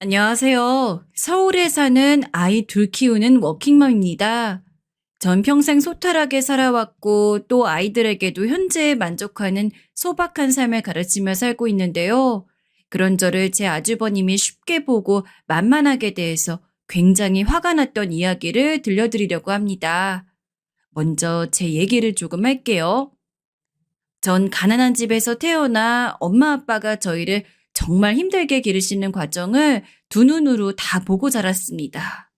안녕하세요. 서울에 사는 아이 둘 키우는 워킹맘입니다. 전 평생 소탈하게 살아왔고 또 아이들에게도 현재에 만족하는 소박한 삶을 가르치며 살고 있는데요. 그런 저를 제 아주버님이 쉽게 보고 만만하게 대해서 굉장히 화가 났던 이야기를 들려드리려고 합니다. 먼저 제 얘기를 조금 할게요. 전 가난한 집에서 태어나 엄마 아빠가 저희를 정말 힘들게 기르시는 과정을 두 눈으로 다 보고 자랐습니다.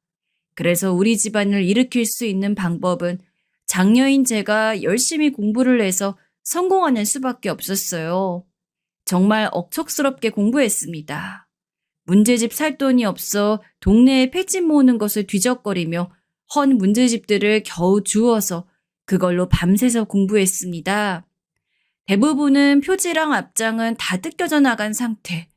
그래서 우리 집안을 일으킬 수 있는 방법은 장녀인 제가 열심히 공부를 해서 성공하는 수밖에 없었어요. 정말 억척스럽게 공부했습니다. 문제집 살 돈이 없어 동네에 폐집 모으는 것을 뒤적거리며 헌 문제집들을 겨우 주워서 그걸로 밤새서 공부했습니다. 대부분은 표지랑 앞장은 다 뜯겨져 나간 상태.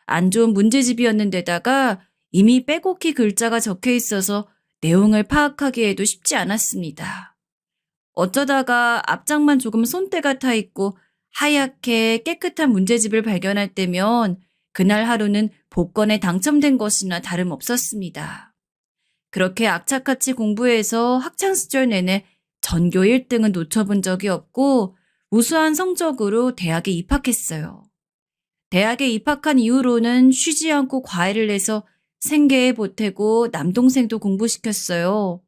안 좋은 문제집이었는데다가 이미 빼곡히 글자가 적혀 있어서 내용을 파악하기에도 쉽지 않았습니다. 어쩌다가 앞장만 조금 손때가 타 있고 하얗게 깨끗한 문제집을 발견할 때면 그날 하루는 복권에 당첨된 것이나 다름없었습니다. 그렇게 악착같이 공부해서 학창시절 내내 전교 1등은 놓쳐본 적이 없고 우수한 성적으로 대학에 입학했어요. 대학에 입학한 이후로는 쉬지 않고 과외를 해서 생계에 보태고 남동생도 공부시켰어요.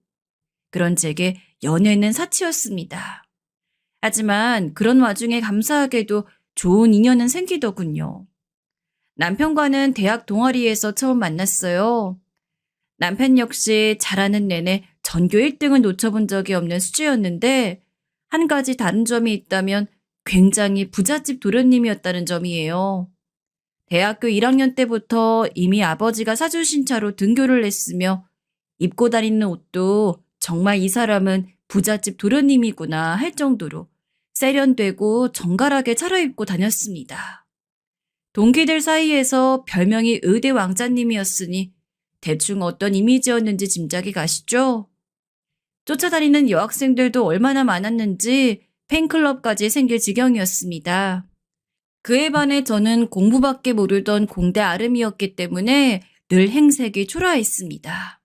그런 제게 연애는 사치였습니다. 하지만 그런 와중에 감사하게도 좋은 인연은 생기더군요. 남편과는 대학 동아리에서 처음 만났어요. 남편 역시 자라는 내내 전교 1등을 놓쳐본 적이 없는 수지였는데 한 가지 다른 점이 있다면 굉장히 부잣집 도련님이었다는 점이에요. 대학교 1학년 때부터 이미 아버지가 사주신 차로 등교를 했으며 입고 다니는 옷도 정말 이 사람은 부잣집 도련님이구나 할 정도로 세련되고 정갈하게 차려입고 다녔습니다. 동기들 사이에서 별명이 의대 왕자님이었으니 대충 어떤 이미지였는지 짐작이 가시죠? 쫓아다니는 여학생들도 얼마나 많았는지 팬클럽까지 생길 지경이었습니다. 그에 반해 저는 공부밖에 모르던 공대 아름이었기 때문에 늘 행색이 초라했습니다.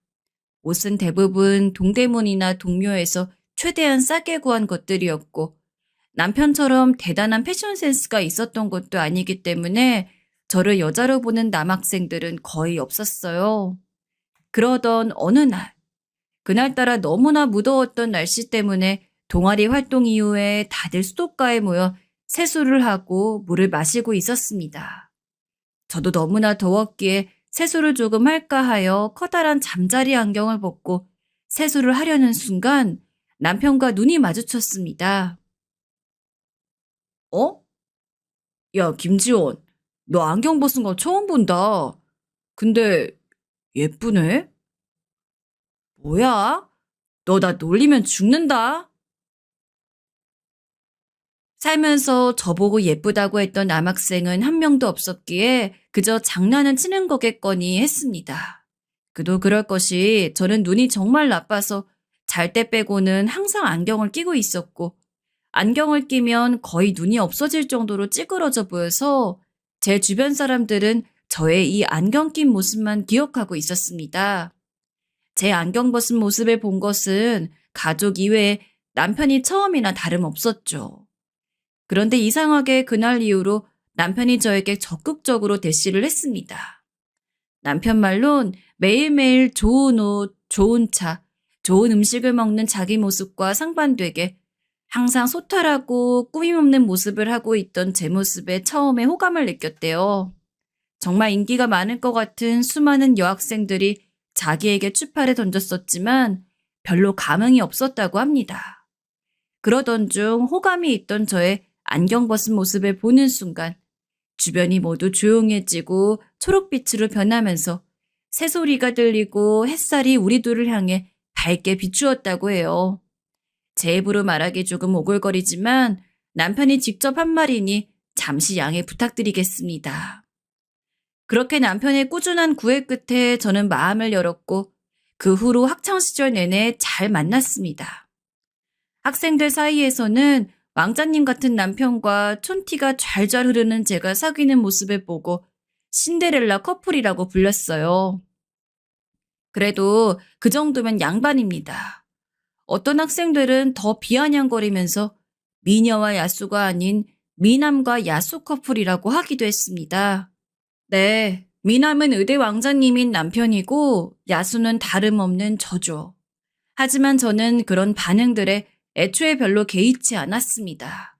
옷은 대부분 동대문이나 동묘에서 최대한 싸게 구한 것들이었고 남편처럼 대단한 패션 센스가 있었던 것도 아니기 때문에 저를 여자로 보는 남학생들은 거의 없었어요. 그러던 어느 날, 그날따라 너무나 무더웠던 날씨 때문에 동아리 활동 이후에 다들 수도가에 모여 세수를 하고 물을 마시고 있었습니다. 저도 너무나 더웠기에 세수를 조금 할까 하여 커다란 잠자리 안경을 벗고 세수를 하려는 순간 남편과 눈이 마주쳤습니다. 어? 야, 김지원, 너 안경 벗은 거 처음 본다. 근데 예쁘네? 뭐야? 너 나 놀리면 죽는다. 살면서 저보고 예쁘다고 했던 남학생은 한 명도 없었기에 그저 장난은 치는 거겠거니 했습니다. 그도 그럴 것이 저는 눈이 정말 나빠서 잘 때 빼고는 항상 안경을 끼고 있었고 안경을 끼면 거의 눈이 없어질 정도로 찌그러져 보여서 제 주변 사람들은 저의 이 안경 낀 모습만 기억하고 있었습니다. 제 안경 벗은 모습을 본 것은 가족 이외에 남편이 처음이나 다름없었죠. 그런데 이상하게 그날 이후로 남편이 저에게 적극적으로 대시를 했습니다. 남편 말론 매일매일 좋은 옷, 좋은 차, 좋은 음식을 먹는 자기 모습과 상반되게 항상 소탈하고 꾸밈없는 모습을 하고 있던 제 모습에 처음에 호감을 느꼈대요. 정말 인기가 많을 것 같은 수많은 여학생들이 자기에게 추파를 던졌었지만 별로 감흥이 없었다고 합니다. 그러던 중 호감이 있던 저의 안경 벗은 모습을 보는 순간 주변이 모두 조용해지고 초록빛으로 변하면서 새소리가 들리고 햇살이 우리 둘을 향해 밝게 비추었다고 해요. 제 입으로 말하기 조금 오글거리지만 남편이 직접 한 말이니 잠시 양해 부탁드리겠습니다. 그렇게 남편의 꾸준한 구애 끝에 저는 마음을 열었고 그 후로 학창시절 내내 잘 만났습니다. 학생들 사이에서는 왕자님 같은 남편과 촌티가 잘잘 흐르는 제가 사귀는 모습을 보고 신데렐라 커플이라고 불렸어요. 그래도 그 정도면 양반입니다. 어떤 학생들은 더 비아냥거리면서 미녀와 야수가 아닌 미남과 야수 커플이라고 하기도 했습니다. 네, 미남은 의대 왕자님인 남편이고 야수는 다름없는 저죠. 하지만 저는 그런 반응들에 애초에 별로 개의치 않았습니다.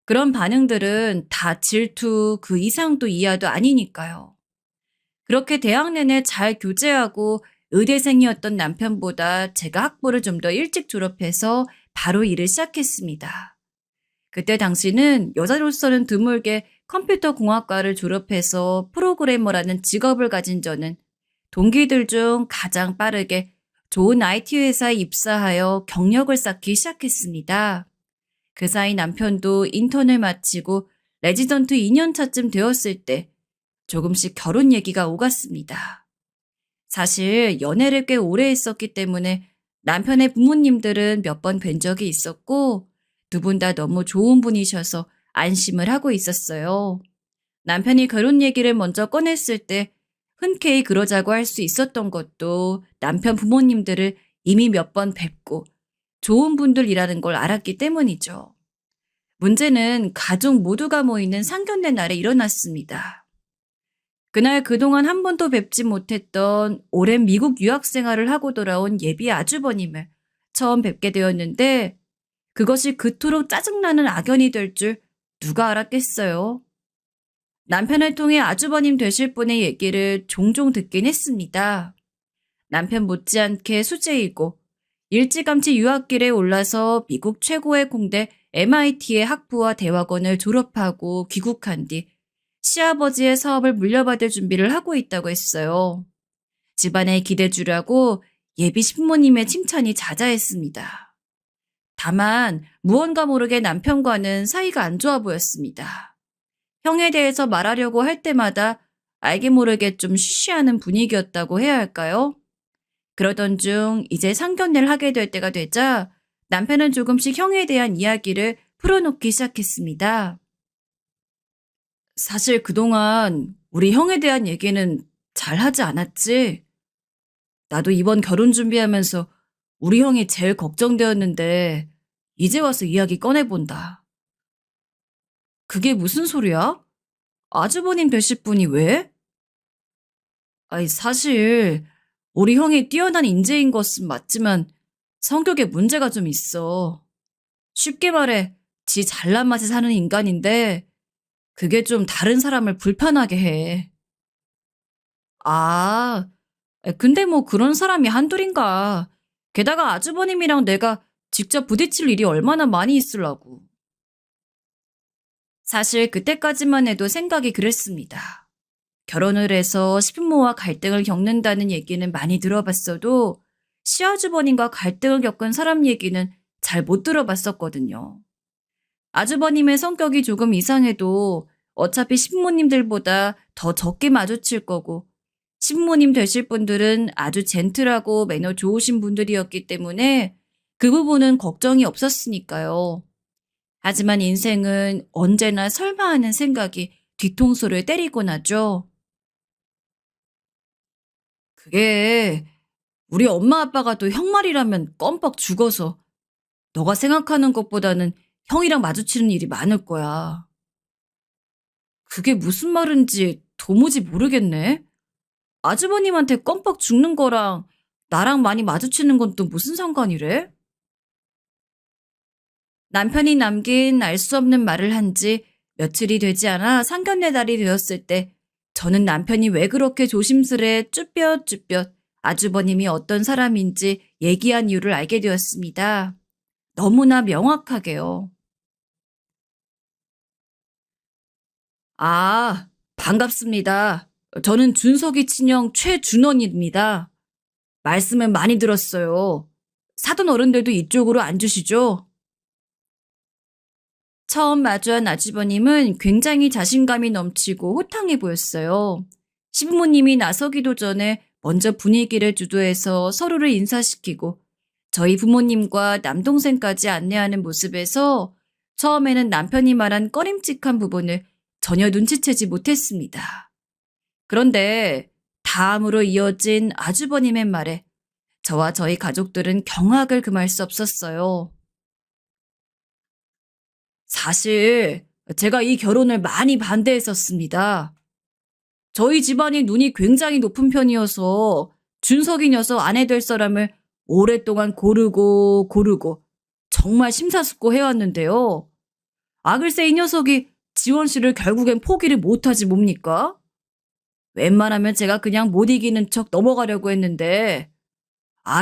그런 반응들은 다 질투 그 이상도 이하도 아니니까요. 그렇게 대학 내내 잘 교제하고 의대생이었던 남편보다 제가 학부를 좀 더 일찍 졸업해서 바로 일을 시작했습니다. 그때 당시는 여자로서는 드물게 컴퓨터 공학과를 졸업해서 프로그래머라는 직업을 가진 저는 동기들 중 가장 빠르게 좋은 IT 회사에 입사하여 경력을 쌓기 시작했습니다. 그 사이 남편도 인턴을 마치고 레지던트 2년차쯤 되었을 때 조금씩 결혼 얘기가 오갔습니다. 사실 연애를 꽤 오래 했었기 때문에 남편의 부모님들은 몇 번 뵌 적이 있었고 두 분 다 너무 좋은 분이셔서 안심을 하고 있었어요. 남편이 결혼 얘기를 먼저 꺼냈을 때 흔쾌히 그러자고 할 수 있었던 것도 남편 부모님들을 이미 몇 번 뵙고 좋은 분들이라는 걸 알았기 때문이죠. 문제는 가족 모두가 모이는 상견례 날에 일어났습니다. 그날 그동안 한 번도 뵙지 못했던 오랜 미국 유학 생활을 하고 돌아온 예비 아주버님을 처음 뵙게 되었는데 그것이 그토록 짜증나는 악연이 될 줄 누가 알았겠어요. 남편을 통해 아주버님 되실 분의 얘기를 종종 듣긴 했습니다. 남편 못지않게 수재이고 일찌감치 유학길에 올라서 미국 최고의 공대 MIT의 학부와 대학원을 졸업하고 귀국한 뒤 시아버지의 사업을 물려받을 준비를 하고 있다고 했어요. 집안에 기대 주려고 예비 신부님의 칭찬이 자자했습니다. 다만 무언가 모르게 남편과는 사이가 안 좋아 보였습니다. 형에 대해서 말하려고 할 때마다 알게 모르게 좀 쉬쉬하는 분위기였다고 해야 할까요? 그러던 중 이제 상견례를 하게 될 때가 되자 남편은 조금씩 형에 대한 이야기를 풀어놓기 시작했습니다. 사실 그동안 우리 형에 대한 얘기는 잘 하지 않았지? 나도 이번 결혼 준비하면서 우리 형이 제일 걱정되었는데 이제 와서 이야기 꺼내본다. 그게 무슨 소리야? 아주버님 되실 분이 왜? 아니 사실 우리 형이 뛰어난 인재인 것은 맞지만 성격에 문제가 좀 있어. 쉽게 말해 지 잘난 맛에 사는 인간인데 그게 좀 다른 사람을 불편하게 해. 아, 근데 뭐 그런 사람이 한둘인가. 게다가 아주버님이랑 내가 직접 부딪힐 일이 얼마나 많이 있으려고. 사실 그때까지만 해도 생각이 그랬습니다. 결혼을 해서 시부모와 갈등을 겪는다는 얘기는 많이 들어봤어도 시아주버님과 갈등을 겪은 사람 얘기는 잘 못 들어봤었거든요. 아주버님의 성격이 조금 이상해도 어차피 신부님들보다 더 적게 마주칠 거고 신부님 되실 분들은 아주 젠틀하고 매너 좋으신 분들이었기 때문에 그 부분은 걱정이 없었으니까요. 하지만 인생은 언제나 설마 하는 생각이 뒤통수를 때리곤 하죠. 그게 우리 엄마 아빠가 또 형 말이라면 껌뻑 죽어서 너가 생각하는 것보다는 형이랑 마주치는 일이 많을 거야. 그게 무슨 말인지 도무지 모르겠네. 아주버님한테 껌뻑 죽는 거랑 나랑 많이 마주치는 건 또 무슨 상관이래? 남편이 남긴 알 수 없는 말을 한 지 며칠이 되지 않아 상견례 날이 되었을 때 저는 남편이 왜 그렇게 조심스레 쭈뼛쭈뼛 아주버님이 어떤 사람인지 얘기한 이유를 알게 되었습니다. 너무나 명확하게요. 아, 반갑습니다. 저는 준석이 친형 최준원입니다. 말씀은 많이 들었어요. 사돈 어른들도 이쪽으로 앉으시죠? 처음 마주한 아주버님은 굉장히 자신감이 넘치고 호탕해 보였어요. 시부모님이 나서기도 전에 먼저 분위기를 주도해서 서로를 인사시키고 저희 부모님과 남동생까지 안내하는 모습에서 처음에는 남편이 말한 꺼림칙한 부분을 전혀 눈치채지 못했습니다. 그런데 다음으로 이어진 아주버님의 말에 저와 저희 가족들은 경악을 금할 수 없었어요. 사실 제가 이 결혼을 많이 반대했었습니다. 저희 집안이 눈이 굉장히 높은 편이어서 준석이 녀석 아내 될 사람을 오랫동안 고르고 정말 심사숙고해왔는데요. 글쎄 이 녀석이 지원 씨를 결국엔 포기를 못하지 뭡니까? 웬만하면 제가 그냥 못 이기는 척 넘어가려고 했는데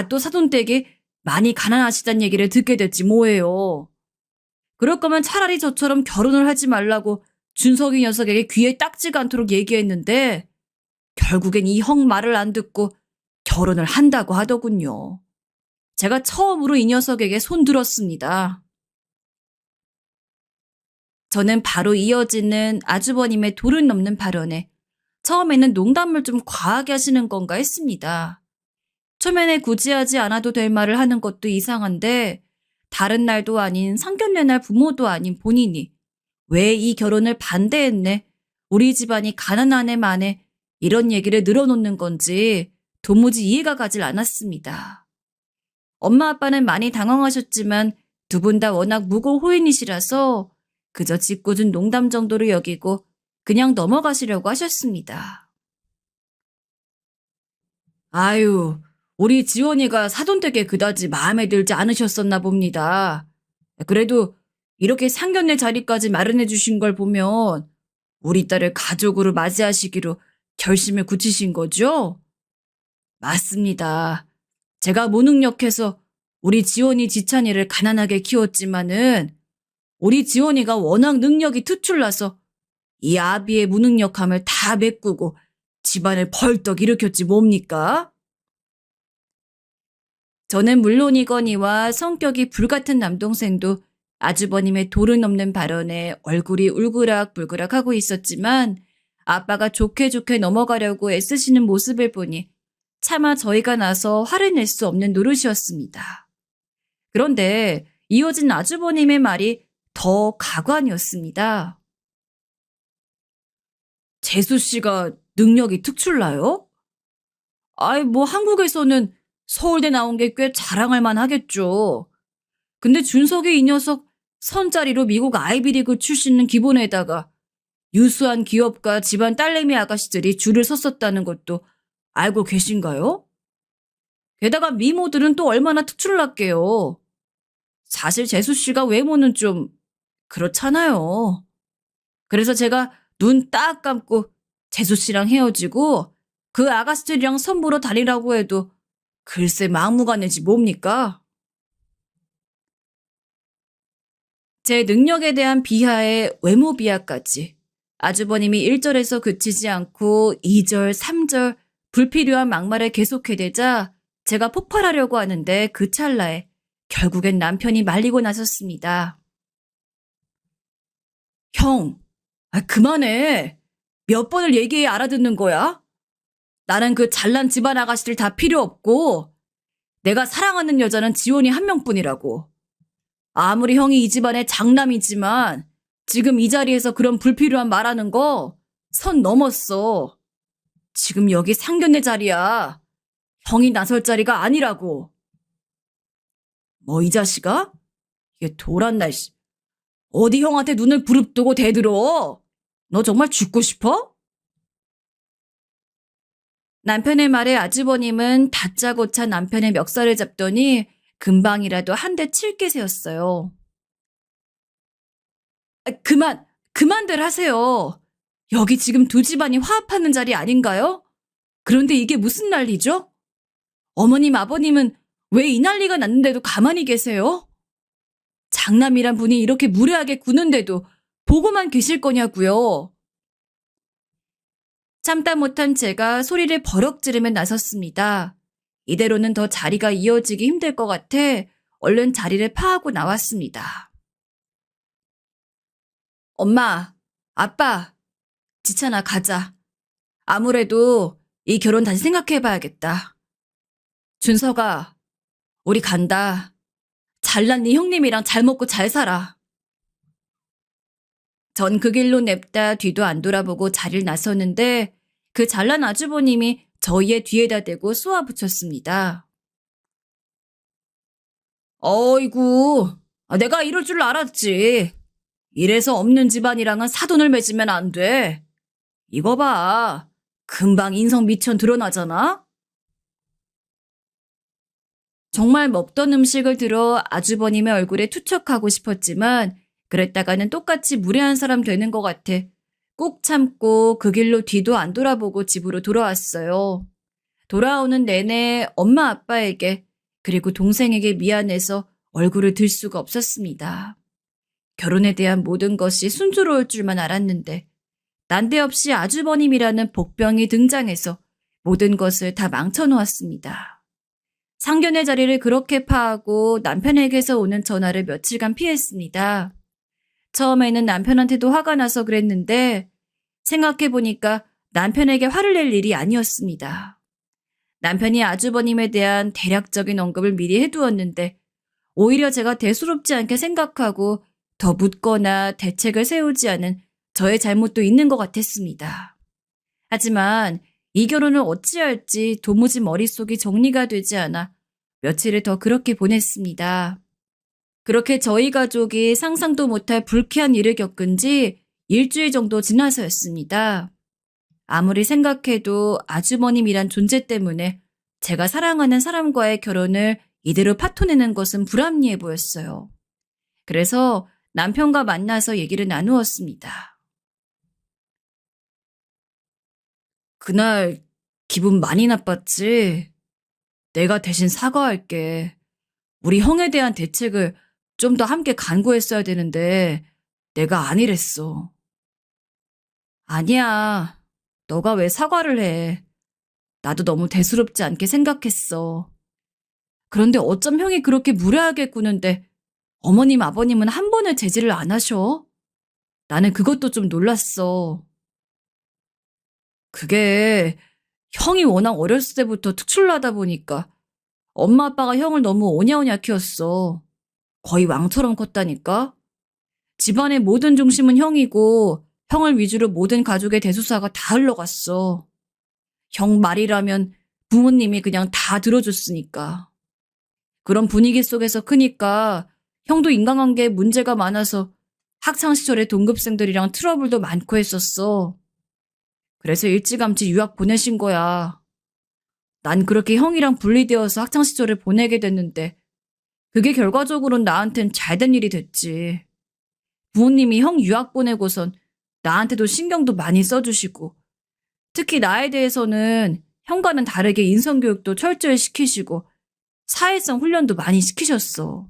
또 사돈댁이 많이 가난하시단 얘기를 듣게 됐지 뭐예요. 그럴 거면 차라리 저처럼 결혼을 하지 말라고 준석이 녀석에게 귀에 딱지가 않도록 얘기했는데 결국엔 이 형 말을 안 듣고 결혼을 한다고 하더군요. 제가 처음으로 이 녀석에게 손들었습니다. 저는 바로 이어지는 아주버님의 도를 넘는 발언에 처음에는 농담을 좀 과하게 하시는 건가 했습니다. 초면에 굳이 하지 않아도 될 말을 하는 것도 이상한데 다른 날도 아닌 상견례 날 부모도 아닌 본인이 왜 이 결혼을 반대했네, 우리 집안이 가난하네 마네 이런 얘기를 늘어놓는 건지 도무지 이해가 가질 않았습니다. 엄마 아빠는 많이 당황하셨지만 두 분 다 워낙 무고호인이시라서 그저 짓궂은 농담 정도로 여기고 그냥 넘어가시려고 하셨습니다. 아유, 우리 지원이가 사돈댁에 그다지 마음에 들지 않으셨었나 봅니다. 그래도 이렇게 상견례 자리까지 마련해 주신 걸 보면 우리 딸을 가족으로 맞이하시기로 결심을 굳히신 거죠? 맞습니다. 제가 무능력해서 우리 지원이 지찬이를 가난하게 키웠지만은 우리 지원이가 워낙 능력이 특출나서 이 아비의 무능력함을 다 메꾸고 집안을 벌떡 일으켰지 뭡니까? 저는 물론이거니와 성격이 불같은 남동생도 아주버님의 도를 넘는 발언에 얼굴이 울그락불그락 하고 있었지만 아빠가 좋게 좋게 넘어가려고 애쓰시는 모습을 보니 차마 저희가 나서 화를 낼 수 없는 노릇이었습니다. 그런데 이어진 아주버님의 말이 더 가관이었습니다. 재수 씨가 능력이 특출나요? 뭐 한국에서는 서울대 나온 게 꽤 자랑할 만하겠죠. 근데 준석이 이 녀석 선자리로 미국 아이비리그 출신은 기본에다가 유수한 기업가 집안 딸내미 아가씨들이 줄을 섰었다는 것도 알고 계신가요? 게다가 미모들은 또 얼마나 특출났게요. 사실 재수 씨가 외모는 좀 그렇잖아요. 그래서 제가 눈 딱 감고 재수 씨랑 헤어지고 그 아가씨들이랑 선보러 다니라고 해도 글쎄 막무가내지 뭡니까? 제 능력에 대한 비하에 외모 비하까지 아주버님이 1절에서 그치지 않고 2절, 3절 불필요한 막말을 계속해대자 제가 폭발하려고 하는데 그 찰나에 결국엔 남편이 말리고 나섰습니다. 형, 그만해. 몇 번을 얘기해 알아듣는 거야? 나는 그 잘난 집안 아가씨들 다 필요 없고 내가 사랑하는 여자는 지원이 한 명뿐이라고. 아무리 형이 이 집안의 장남이지만 지금 이 자리에서 그런 불필요한 말하는 거 선 넘었어. 지금 여기 상견례 자리야. 형이 나설 자리가 아니라고. 뭐 이 자식아? 이게 돌았나 씨. 어디 형한테 눈을 부릅뜨고 대들어? 너 정말 죽고 싶어? 남편의 말에 아주버님은 다짜고짜 남편의 멱살을 잡더니 금방이라도 한 대 칠 기세였어요. 그만들 하세요. 여기 지금 두 집안이 화합하는 자리 아닌가요? 그런데 이게 무슨 난리죠? 어머님, 아버님은 왜 이 난리가 났는데도 가만히 계세요? 장남이란 분이 이렇게 무례하게 구는데도 보고만 계실 거냐고요. 참다 못한 제가 소리를 버럭 지르며 나섰습니다. 이대로는 더 자리가 이어지기 힘들 것 같아 얼른 자리를 파하고 나왔습니다. 엄마, 아빠, 지찬아 가자. 아무래도 이 결혼 다시 생각해봐야겠다. 준석아, 우리 간다. 잘난 네 형님이랑 잘 먹고 잘 살아. 전 그 길로 냅다 뒤도 안 돌아보고 자리를 나섰는데 그 잘난 아주버님이 저희의 뒤에다 대고 쏘아붙였습니다. 어이구, 내가 이럴 줄 알았지. 이래서 없는 집안이랑은 사돈을 맺으면 안 돼. 이거 봐. 금방 인성 미천 드러나잖아? 정말 먹던 음식을 들어 아주버님의 얼굴에 투척하고 싶었지만 그랬다가는 똑같이 무례한 사람 되는 것 같아 꾹 참고 그 길로 뒤도 안 돌아보고 집으로 돌아왔어요. 돌아오는 내내 엄마 아빠에게 그리고 동생에게 미안해서 얼굴을 들 수가 없었습니다. 결혼에 대한 모든 것이 순조로울 줄만 알았는데 난데없이 아주버님이라는 복병이 등장해서 모든 것을 다 망쳐놓았습니다. 상견례 자리를 그렇게 파하고 남편에게서 오는 전화를 며칠간 피했습니다. 처음에는 남편한테도 화가 나서 그랬는데 생각해보니까 남편에게 화를 낼 일이 아니었습니다. 남편이 아주버님에 대한 대략적인 언급을 미리 해두었는데 오히려 제가 대수롭지 않게 생각하고 더 묻거나 대책을 세우지 않은 저의 잘못도 있는 것 같았습니다. 하지만 이 결혼을 어찌할지 도무지 머릿속이 정리가 되지 않아 며칠을 더 그렇게 보냈습니다. 그렇게 저희 가족이 상상도 못할 불쾌한 일을 겪은 지 일주일 정도 지나서였습니다. 아무리 생각해도 아주버님이란 존재 때문에 제가 사랑하는 사람과의 결혼을 이대로 파토내는 것은 불합리해 보였어요. 그래서 남편과 만나서 얘기를 나누었습니다. 그날 기분 많이 나빴지? 내가 대신 사과할게. 우리 형에 대한 대책을 좀 더 함께 간구했어야 되는데 내가 아니랬어. 아니야. 너가 왜 사과를 해. 나도 너무 대수롭지 않게 생각했어. 그런데 어쩜 형이 그렇게 무례하게 구는데 어머님 아버님은 한 번을 제지를 안 하셔? 나는 그것도 좀 놀랐어. 그게 형이 워낙 어렸을 때부터 특출나다 보니까 엄마 아빠가 형을 너무 오냐오냐 키웠어. 거의 왕처럼 컸다니까? 집안의 모든 중심은 형이고 형을 위주로 모든 가족의 대수사가 다 흘러갔어. 형 말이라면 부모님이 그냥 다 들어줬으니까. 그런 분위기 속에서 크니까 형도 인간관계에 문제가 많아서 학창시절에 동급생들이랑 트러블도 많고 했었어. 그래서 일찌감치 유학 보내신 거야. 난 그렇게 형이랑 분리되어서 학창시절을 보내게 됐는데 그게 결과적으로는 나한텐 잘된 일이 됐지. 부모님이 형 유학 보내고선 나한테도 신경도 많이 써주시고 특히 나에 대해서는 형과는 다르게 인성교육도 철저히 시키시고 사회성 훈련도 많이 시키셨어.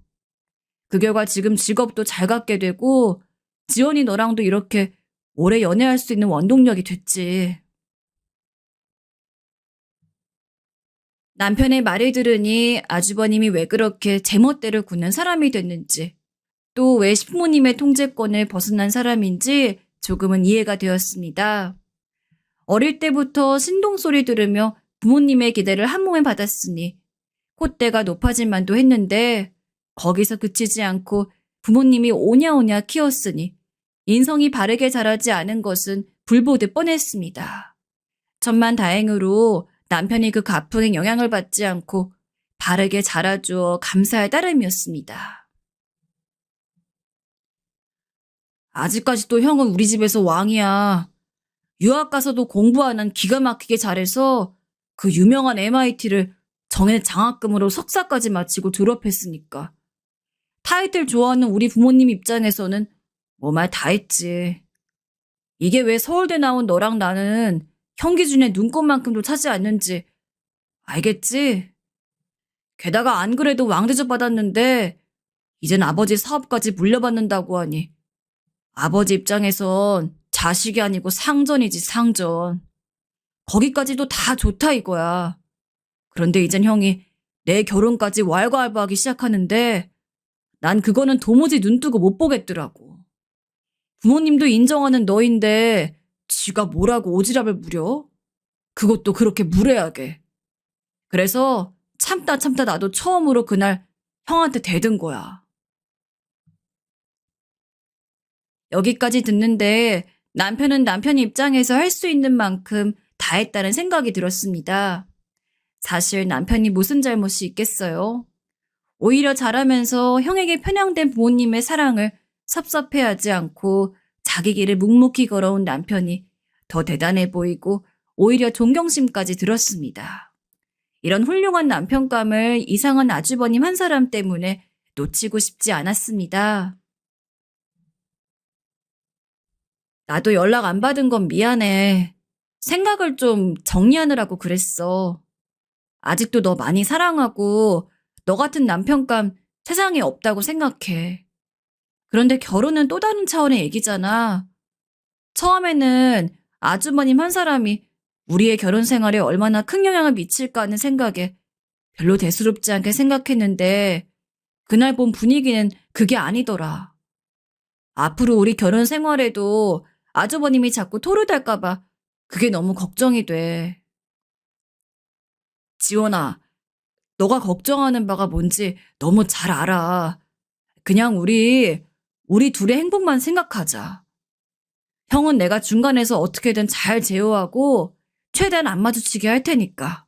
그 결과 지금 직업도 잘 갖게 되고 지원이 너랑도 이렇게 오래 연애할 수 있는 원동력이 됐지. 남편의 말을 들으니 아주버님이 왜 그렇게 제멋대로 굳는 사람이 됐는지 또 왜 시부모님의 통제권을 벗어난 사람인지 조금은 이해가 되었습니다. 어릴 때부터 신동소리 들으며 부모님의 기대를 한 몸에 받았으니 콧대가 높아질 만도 했는데 거기서 그치지 않고 부모님이 오냐오냐 키웠으니 인성이 바르게 자라지 않은 것은 불보듯 뻔했습니다. 천만다행으로 남편이 그 가풍의 영향을 받지 않고 바르게 자라주어 감사할 따름이었습니다. 아직까지도 형은 우리 집에서 왕이야. 유학 가서도 공부 안 한 기가 막히게 잘해서 그 유명한 MIT를 정해 장학금으로 석사까지 마치고 졸업했으니까. 타이틀 좋아하는 우리 부모님 입장에서는 뭐 말 다 했지. 이게 왜 서울대 나온 너랑 나는 형 기준에 눈꼽만큼도 차지 않는지 알겠지? 게다가 안 그래도 왕대접 받았는데 이젠 아버지 사업까지 물려받는다고 하니 아버지 입장에선 자식이 아니고 상전이지 상전. 거기까지도 다 좋다 이거야. 그런데 이젠 형이 내 결혼까지 왈가왈부하기 시작하는데 난 그거는 도무지 눈뜨고 못 보겠더라고. 부모님도 인정하는 너인데 지가 뭐라고 오지랖을 부려? 그것도 그렇게 무례하게. 그래서 참다 참다 나도 처음으로 그날 형한테 대든 거야. 여기까지 듣는데 남편은 남편 입장에서 할 수 있는 만큼 다 했다는 생각이 들었습니다. 사실 남편이 무슨 잘못이 있겠어요? 오히려 잘하면서 형에게 편향된 부모님의 사랑을 섭섭해하지 않고 자기 길을 묵묵히 걸어온 남편이 더 대단해 보이고 오히려 존경심까지 들었습니다. 이런 훌륭한 남편감을 이상한 아주버님 한 사람 때문에 놓치고 싶지 않았습니다. 나도 연락 안 받은 건 미안해. 생각을 좀 정리하느라고 그랬어. 아직도 너 많이 사랑하고 너 같은 남편감 세상에 없다고 생각해. 그런데 결혼은 또 다른 차원의 얘기잖아. 처음에는 아주버님 한 사람이 우리의 결혼 생활에 얼마나 큰 영향을 미칠까 하는 생각에 별로 대수롭지 않게 생각했는데 그날 본 분위기는 그게 아니더라. 앞으로 우리 결혼 생활에도 아주버님이 자꾸 토르달까봐 그게 너무 걱정이 돼. 지원아, 너가 걱정하는 바가 뭔지 너무 잘 알아. 그냥 우리 둘의 행복만 생각하자. 형은 내가 중간에서 어떻게든 잘 제어하고 최대한 안 마주치게 할 테니까.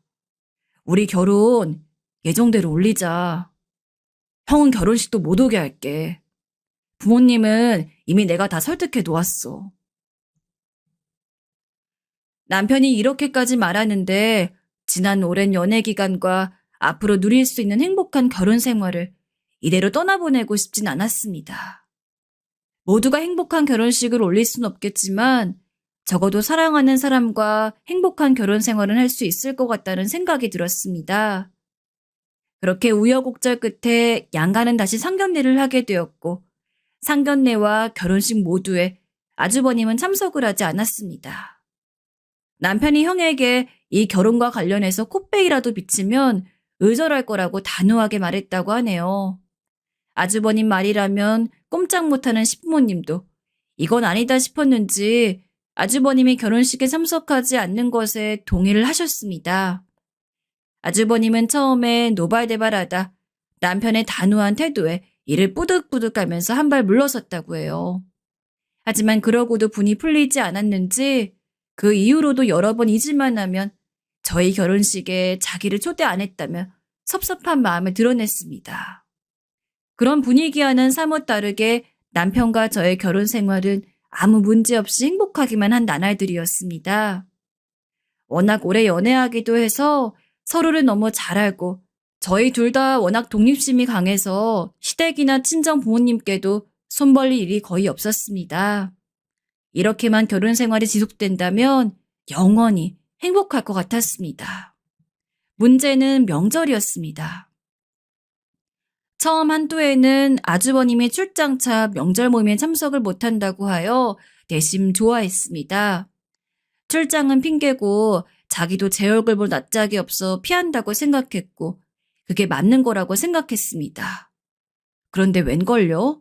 우리 결혼 예정대로 올리자. 형은 결혼식도 못 오게 할게. 부모님은 이미 내가 다 설득해 놓았어. 남편이 이렇게까지 말하는데 지난 오랜 연애 기간과 앞으로 누릴 수 있는 행복한 결혼 생활을 이대로 떠나보내고 싶진 않았습니다. 모두가 행복한 결혼식을 올릴 순 없겠지만 적어도 사랑하는 사람과 행복한 결혼 생활은 할 수 있을 것 같다는 생각이 들었습니다. 그렇게 우여곡절 끝에 양가는 다시 상견례를 하게 되었고 상견례와 결혼식 모두에 아주버님은 참석을 하지 않았습니다. 남편이 형에게 이 결혼과 관련해서 콧배이라도 비치면 의절할 거라고 단호하게 말했다고 하네요. 아주버님 말이라면 꼼짝 못하는 시부모님도 이건 아니다 싶었는지 아주버님이 결혼식에 참석하지 않는 것에 동의를 하셨습니다. 아주버님은 처음에 노발대발하다 남편의 단호한 태도에 이를 뿌득뿌득하면서 한 발 물러섰다고 해요. 하지만 그러고도 분이 풀리지 않았는지 그 이후로도 여러 번 잊을만 하면 저희 결혼식에 자기를 초대 안 했다며 섭섭한 마음을 드러냈습니다. 그런 분위기와는 사뭇 다르게 남편과 저의 결혼 생활은 아무 문제 없이 행복하기만 한 나날들이었습니다. 워낙 오래 연애하기도 해서 서로를 너무 잘 알고 저희 둘 다 워낙 독립심이 강해서 시댁이나 친정 부모님께도 손 벌릴 일이 거의 없었습니다. 이렇게만 결혼 생활이 지속된다면 영원히 행복할 것 같았습니다. 문제는 명절이었습니다. 처음 한두 해는 아주버님이 출장차 명절 모임에 참석을 못한다고 하여 대심 좋아했습니다. 출장은 핑계고 자기도 제 얼굴 볼 낯짝이 없어 피한다고 생각했고 그게 맞는 거라고 생각했습니다. 그런데 웬걸요?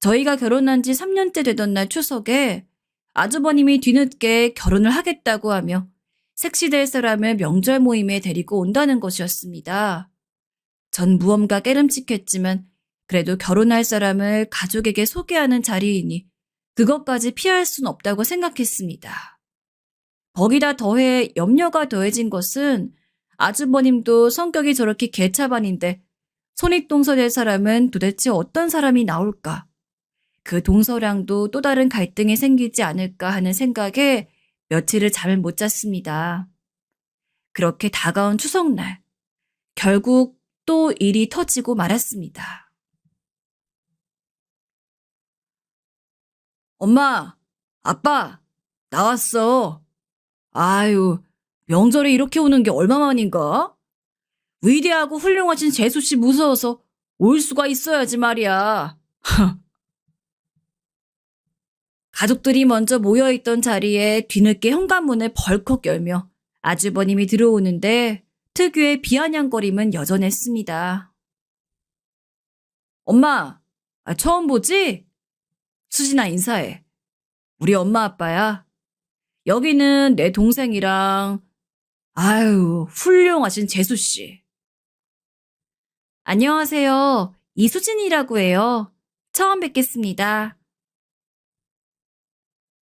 저희가 결혼한 지 3년째 되던 날 추석에 아주버님이 뒤늦게 결혼을 하겠다고 하며 색시될 사람을 명절 모임에 데리고 온다는 것이었습니다. 전 무언가 깨름칙했지만 그래도 결혼할 사람을 가족에게 소개하는 자리이니 그것까지 피할 순 없다고 생각했습니다. 거기다 더해 염려가 더해진 것은 아주버님도 성격이 저렇게 개차반인데 손윗동서될 사람은 도대체 어떤 사람이 나올까? 그 동서랑도 또 다른 갈등이 생기지 않을까 하는 생각에 며칠을 잠을 못 잤습니다. 그렇게 다가온 추석날, 결국 또 일이 터지고 말았습니다. 엄마, 아빠, 나왔어. 아유, 명절에 이렇게 오는 게 얼마만인가? 위대하고 훌륭하신 재수씨 무서워서 올 수가 있어야지 말이야. 가족들이 먼저 모여있던 자리에 뒤늦게 현관문을 벌컥 열며 아주버님이 들어오는데 특유의 비아냥거림은 여전했습니다. 엄마, 처음 보지? 수진아 인사해. 우리 엄마 아빠야. 여기는 내 동생이랑 아유 훌륭하신 재수씨. 안녕하세요. 이수진이라고 해요. 처음 뵙겠습니다.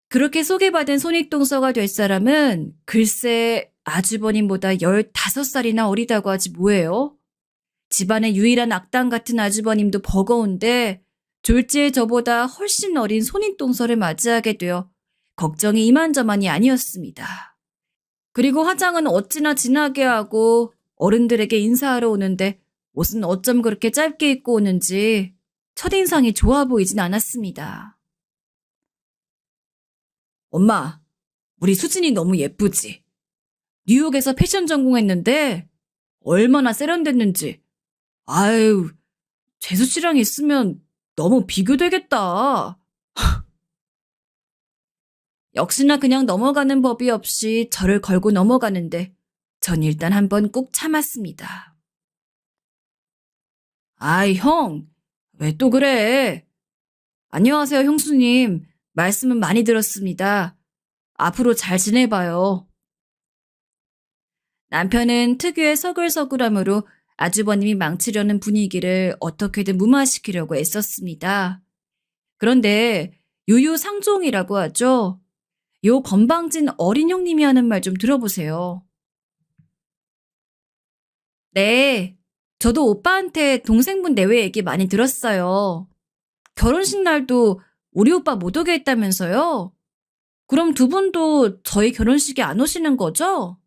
그렇게 소개받은 손윗동서가 될 사람은 글쎄 아주버님보다 15살이나 어리다고 하지 뭐예요? 집안의 유일한 악당 같은 아주버님도 버거운데 졸지에 저보다 훨씬 어린 손윗동서를 맞이하게 되어 걱정이 이만저만이 아니었습니다. 그리고 화장은 어찌나 진하게 하고 어른들에게 인사하러 오는데 옷은 어쩜 그렇게 짧게 입고 오는지 첫인상이 좋아 보이진 않았습니다. 엄마, 우리 수진이 너무 예쁘지? 뉴욕에서 패션 전공했는데 얼마나 세련됐는지. 아유, 재수 씨랑 있으면 너무 비교되겠다. 역시나 그냥 넘어가는 법이 없이 저를 걸고 넘어가는데 전 일단 한번 꾹 참았습니다. 아이, 형, 왜 또 그래? 안녕하세요, 형수님. 말씀은 많이 들었습니다. 앞으로 잘 지내봐요. 남편은 특유의 서글서글함으로 아주버님이 망치려는 분위기를 어떻게든 무마시키려고 애썼습니다. 그런데 유유상종이라고 하죠. 요 건방진 어린 형님이 하는 말 좀 들어보세요. 네, 저도 오빠한테 동생분 내외 얘기 많이 들었어요. 결혼식 날도 우리 오빠 못 오게 했다면서요? 그럼 두 분도 저희 결혼식에 안 오시는 거죠?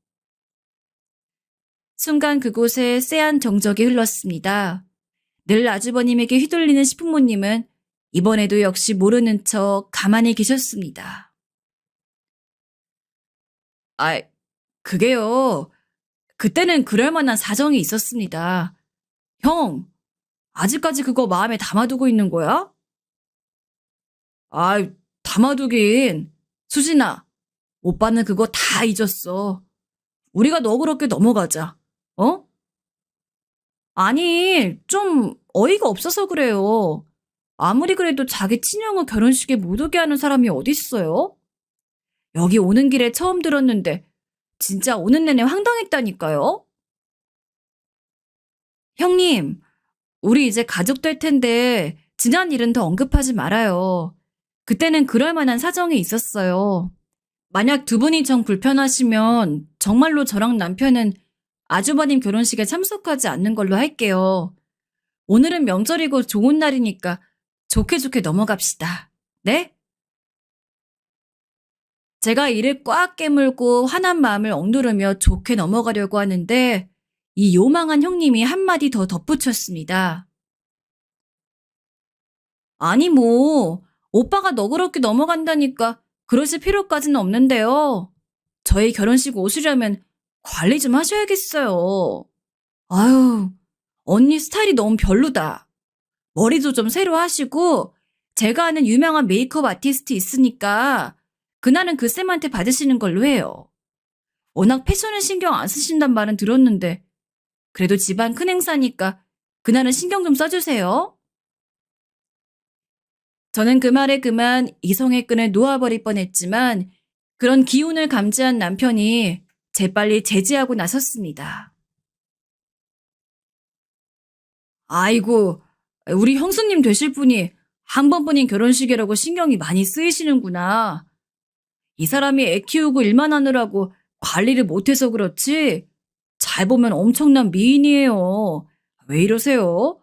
순간 그곳에 쎄한 정적이 흘렀습니다. 늘 아주버님에게 휘둘리는 시부모님은 이번에도 역시 모르는 척 가만히 계셨습니다. 아, 그게요. 그때는 그럴 만한 사정이 있었습니다. 형, 아직까지 그거 마음에 담아두고 있는 거야? 아, 담아두긴. 수진아, 오빠는 그거 다 잊었어. 우리가 너그럽게 넘어가자. 어? 아니, 좀 어이가 없어서 그래요. 아무리 그래도 자기 친형을 결혼식에 못 오게 하는 사람이 어딨어요? 여기 오는 길에 처음 들었는데 진짜 오는 내내 황당했다니까요. 형님, 우리 이제 가족 될 텐데 지난 일은 더 언급하지 말아요. 그때는 그럴 만한 사정이 있었어요. 만약 두 분이 정 불편하시면 정말로 저랑 남편은 아주버님 결혼식에 참석하지 않는 걸로 할게요. 오늘은 명절이고 좋은 날이니까 좋게 좋게 넘어갑시다. 네? 제가 이를 꽉 깨물고 화난 마음을 억누르며 좋게 넘어가려고 하는데 이 요망한 형님이 한마디 더 덧붙였습니다. 아니 뭐 오빠가 너그럽게 넘어간다니까 그러실 필요까지는 없는데요. 저희 결혼식 오시려면 관리 좀 하셔야겠어요. 아유, 언니 스타일이 너무 별로다. 머리도 좀 새로 하시고 제가 아는 유명한 메이크업 아티스트 있으니까 그날은 그 쌤한테 받으시는 걸로 해요. 워낙 패션에 신경 안 쓰신단 말은 들었는데 그래도 집안 큰 행사니까 그날은 신경 좀 써주세요. 저는 그 말에 그만 이성의 끈을 놓아버릴 뻔했지만 그런 기운을 감지한 남편이 재빨리 제지하고 나섰습니다. 아이고, 우리 형수님 되실 분이 한 번뿐인 결혼식이라고 신경이 많이 쓰이시는구나. 이 사람이 애 키우고 일만 하느라고 관리를 못해서 그렇지 잘 보면 엄청난 미인이에요. 왜 이러세요?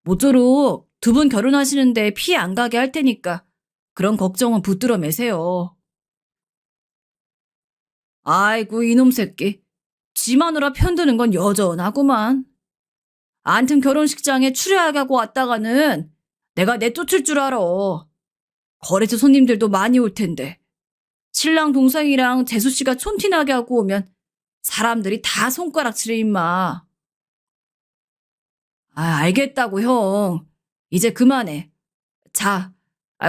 모쪼록 두 분 결혼하시는데 피해 안 가게 할 테니까 그런 걱정은 붙들어 매세요. 아이고 이놈 새끼. 지 마누라 편드는 건 여전하구만. 안튼 결혼식장에 추려하고 왔다가는 내가 내쫓을 줄 알아. 거래처 손님들도 많이 올 텐데. 신랑 동생이랑 재수 씨가 촌티나게 하고 오면 사람들이 다 손가락질해 임마. 아, 알겠다고 형. 이제 그만해. 자,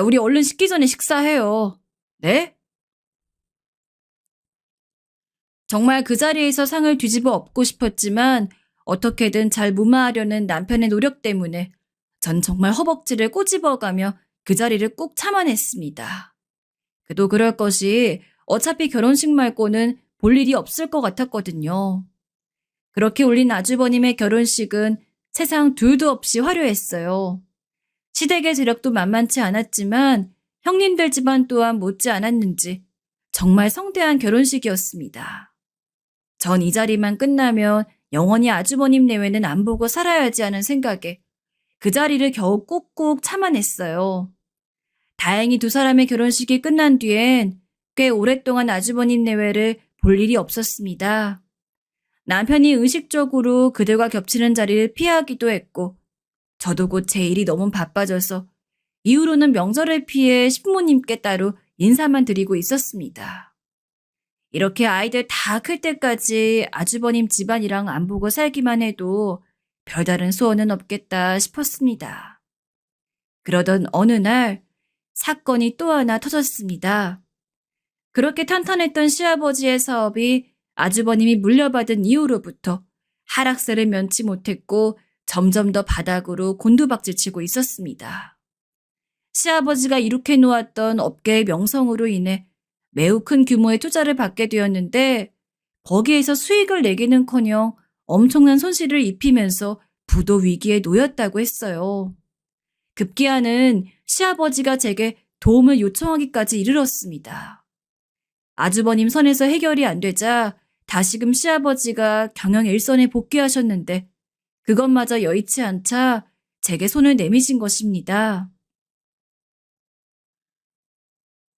우리 얼른 식기 전에 식사해요. 네? 정말 그 자리에서 상을 뒤집어 엎고 싶었지만 어떻게든 잘 무마하려는 남편의 노력 때문에 전 정말 허벅지를 꼬집어가며 그 자리를 꾹 참아냈습니다. 그도 그럴 것이 어차피 결혼식 말고는 볼 일이 없을 것 같았거든요. 그렇게 올린 아주버님의 결혼식은 세상 둘도 없이 화려했어요. 시댁의 재력도 만만치 않았지만 형님들 집안 또한 못지 않았는지 정말 성대한 결혼식이었습니다. 전 이 자리만 끝나면 영원히 아주버님 내외는 안 보고 살아야지 하는 생각에 그 자리를 겨우 꾹꾹 참아냈어요. 다행히 두 사람의 결혼식이 끝난 뒤엔 꽤 오랫동안 아주버님 내외를 볼 일이 없었습니다. 남편이 의식적으로 그들과 겹치는 자리를 피하기도 했고 저도 곧 제 일이 너무 바빠져서 이후로는 명절을 피해 신부님께 따로 인사만 드리고 있었습니다. 이렇게 아이들 다 클 때까지 아주버님 집안이랑 안 보고 살기만 해도 별다른 소원은 없겠다 싶었습니다. 그러던 어느 날 사건이 또 하나 터졌습니다. 그렇게 탄탄했던 시아버지의 사업이 아주버님이 물려받은 이후로부터 하락세를 면치 못했고 점점 더 바닥으로 곤두박질치고 있었습니다. 시아버지가 이룩해 놓았던 업계의 명성으로 인해 매우 큰 규모의 투자를 받게 되었는데 거기에서 수익을 내기는커녕 엄청난 손실을 입히면서 부도 위기에 놓였다고 했어요. 급기야는 시아버지가 제게 도움을 요청하기까지 이르렀습니다. 아주버님 선에서 해결이 안 되자 다시금 시아버지가 경영 일선에 복귀하셨는데 그것마저 여의치 않자 제게 손을 내미신 것입니다.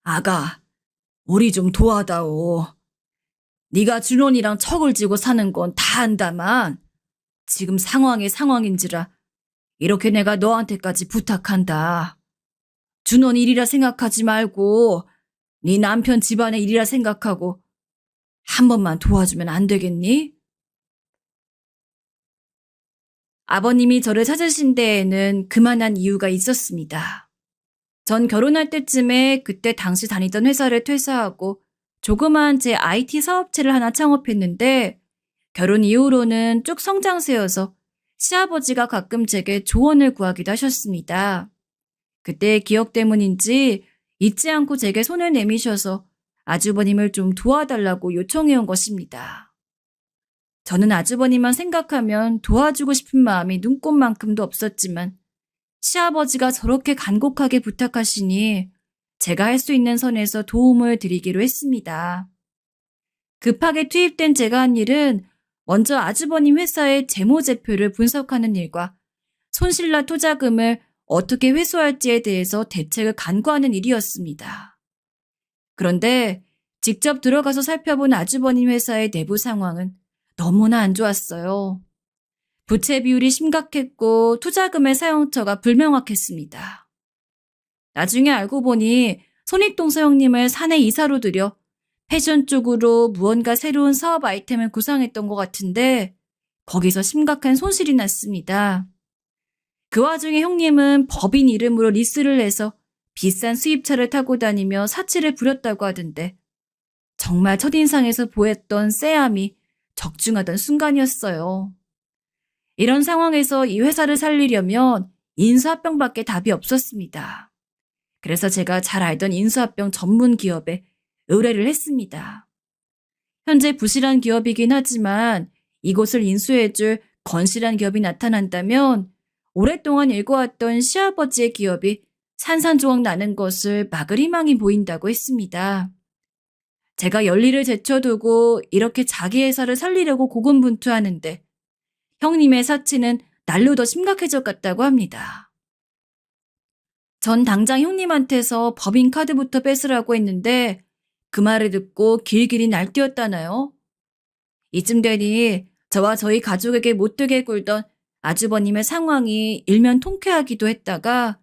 아가, 우리 좀 도와다오. 네가 준원이랑 척을 지고 사는 건 다 안다만 지금 상황이 상황인지라 이렇게 내가 너한테까지 부탁한다. 준원 일이라 생각하지 말고 네 남편 집안의 일이라 생각하고 한 번만 도와주면 안 되겠니? 아버님이 저를 찾으신 데에는 그만한 이유가 있었습니다. 전 결혼할 때쯤에 그때 당시 다니던 회사를 퇴사하고 조그만 제 IT 사업체를 하나 창업했는데 결혼 이후로는 쭉 성장세여서 시아버지가 가끔 제게 조언을 구하기도 하셨습니다. 그때의 기억 때문인지 잊지 않고 제게 손을 내미셔서 아주버님을 좀 도와달라고 요청해온 것입니다. 저는 아주버님만 생각하면 도와주고 싶은 마음이 눈꼽만큼도 없었지만 시아버지가 저렇게 간곡하게 부탁하시니 제가 할 수 있는 선에서 도움을 드리기로 했습니다. 급하게 투입된 제가 한 일은 먼저 아주버님 회사의 재무제표를 분석하는 일과 손실난 투자금을 어떻게 회수할지에 대해서 대책을 간구하는 일이었습니다. 그런데 직접 들어가서 살펴본 아주버님 회사의 내부 상황은 너무나 안 좋았어요. 부채 비율이 심각했고 투자금의 사용처가 불명확했습니다. 나중에 알고 보니 손익동서 형님을 사내 이사로 들여 패션 쪽으로 무언가 새로운 사업 아이템을 구상했던 것 같은데 거기서 심각한 손실이 났습니다. 그 와중에 형님은 법인 이름으로 리스를 내서 비싼 수입차를 타고 다니며 사치를 부렸다고 하던데 정말 첫인상에서 보였던 쎄함이 적중하던 순간이었어요. 이런 상황에서 이 회사를 살리려면 인수합병밖에 답이 없었습니다. 그래서 제가 잘 알던 인수합병 전문 기업에 의뢰를 했습니다. 현재 부실한 기업이긴 하지만 이곳을 인수해줄 건실한 기업이 나타난다면 오랫동안 일궈왔던 시아버지의 기업이 산산조각 나는 것을 막을 희망이 보인다고 했습니다. 제가 연리를 제쳐두고 이렇게 자기 회사를 살리려고 고군분투하는데 형님의 사치는 날로 더 심각해졌다고 합니다. 전 당장 형님한테서 법인카드부터 뺏으라고 했는데 그 말을 듣고 길길이 날뛰었다나요? 이쯤 되니 저와 저희 가족에게 못되게 굴던 아주버님의 상황이 일면 통쾌하기도 했다가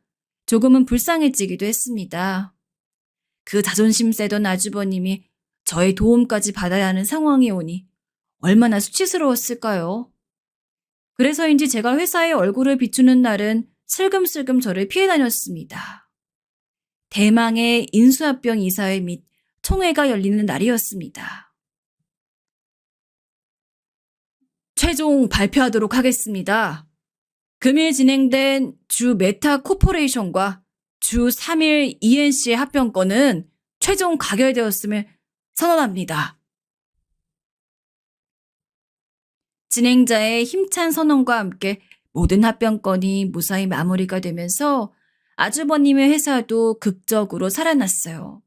조금은 불쌍해지기도 했습니다. 그 자존심 세던 아주버님이 저의 도움까지 받아야 하는 상황이 오니 얼마나 수치스러웠을까요? 그래서인지 제가 회사의 얼굴을 비추는 날은 슬금슬금 저를 피해 다녔습니다. 대망의 인수합병 이사회 및 총회가 열리는 날이었습니다. 최종 발표하도록 하겠습니다. 금일 진행된 주 메타 코퍼레이션과 주 3일 ENC의 합병권은 최종 가결되었음을 선언합니다. 진행자의 힘찬 선언과 함께 모든 합병권이 무사히 마무리가 되면서 아주버님의 회사도 극적으로 살아났어요.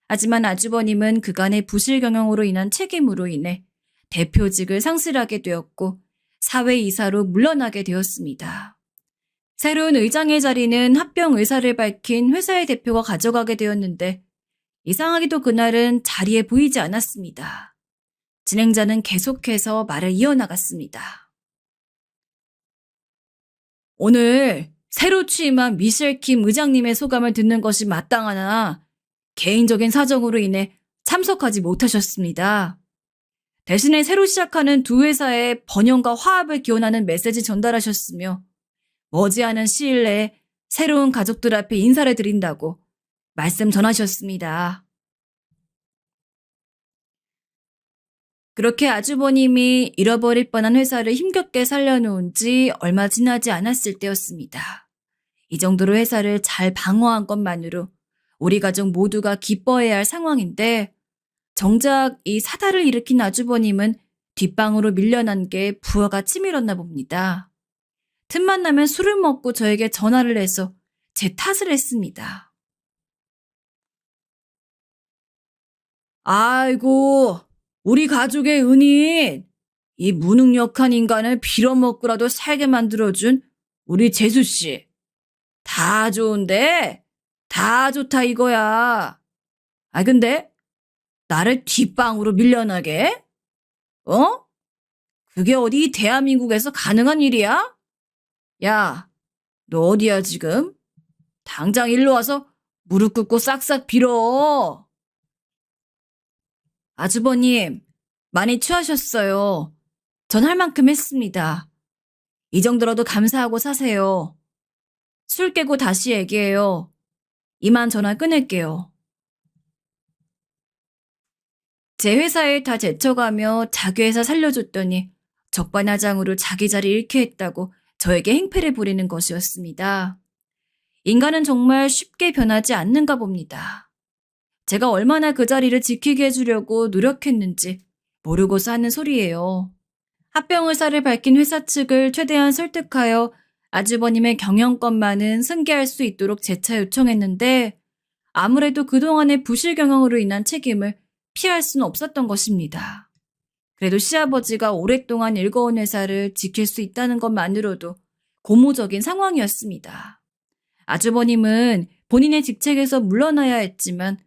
하지만 아주버님은 그간의 부실 경영으로 인한 책임으로 인해 대표직을 상실하게 되었고 사회이사로 물러나게 되었습니다. 새로운 의장의 자리는 합병 의사를 밝힌 회사의 대표가 가져가게 되었는데 이상하게도 그날은 자리에 보이지 않았습니다. 진행자는 계속해서 말을 이어나갔습니다. 오늘 새로 취임한 미셸 킴 의장님의 소감을 듣는 것이 마땅하나 개인적인 사정으로 인해 참석하지 못하셨습니다. 대신에 새로 시작하는 두 회사의 번영과 화합을 기원하는 메시지 전달하셨으며 머지않은 시일 내에 새로운 가족들 앞에 인사를 드린다고 말씀 전하셨습니다. 그렇게 아주버님이 잃어버릴 뻔한 회사를 힘겹게 살려놓은 지 얼마 지나지 않았을 때였습니다. 이 정도로 회사를 잘 방어한 것만으로 우리 가족 모두가 기뻐해야 할 상황인데 정작 이 사달을 일으킨 아주버님은 뒷방으로 밀려난 게 부하가 치밀었나 봅니다. 틈만 나면 술을 먹고 저에게 전화를 해서 제 탓을 했습니다. 아이고, 우리 가족의 은인, 이 무능력한 인간을 빌어먹고라도 살게 만들어준 우리 재수씨. 다 좋은데 다 좋다 이거야. 아 근데 나를 뒷방으로 밀려나게? 어? 그게 어디 대한민국에서 가능한 일이야? 야, 너 어디야 지금? 당장 일로 와서 무릎 꿇고 싹싹 빌어. 아주버님, 많이 취하셨어요. 전 할 만큼 했습니다. 이 정도라도 감사하고 사세요. 술 깨고 다시 얘기해요. 이만 전화 끊을게요. 제 회사에 다 제쳐가며 자기 회사 살려줬더니 적반하장으로 자기 자리 잃게 했다고 저에게 행패를 부리는 것이었습니다. 인간은 정말 쉽게 변하지 않는가 봅니다. 제가 얼마나 그 자리를 지키게 해주려고 노력했는지 모르고서 하는 소리예요. 합병 의사를 밝힌 회사 측을 최대한 설득하여 아주버님의 경영권만은 승계할 수 있도록 재차 요청했는데 아무래도 그동안의 부실 경영으로 인한 책임을 피할 수는 없었던 것입니다. 그래도 시아버지가 오랫동안 일궈온 회사를 지킬 수 있다는 것만으로도 고무적인 상황이었습니다. 아주버님은 본인의 직책에서 물러나야 했지만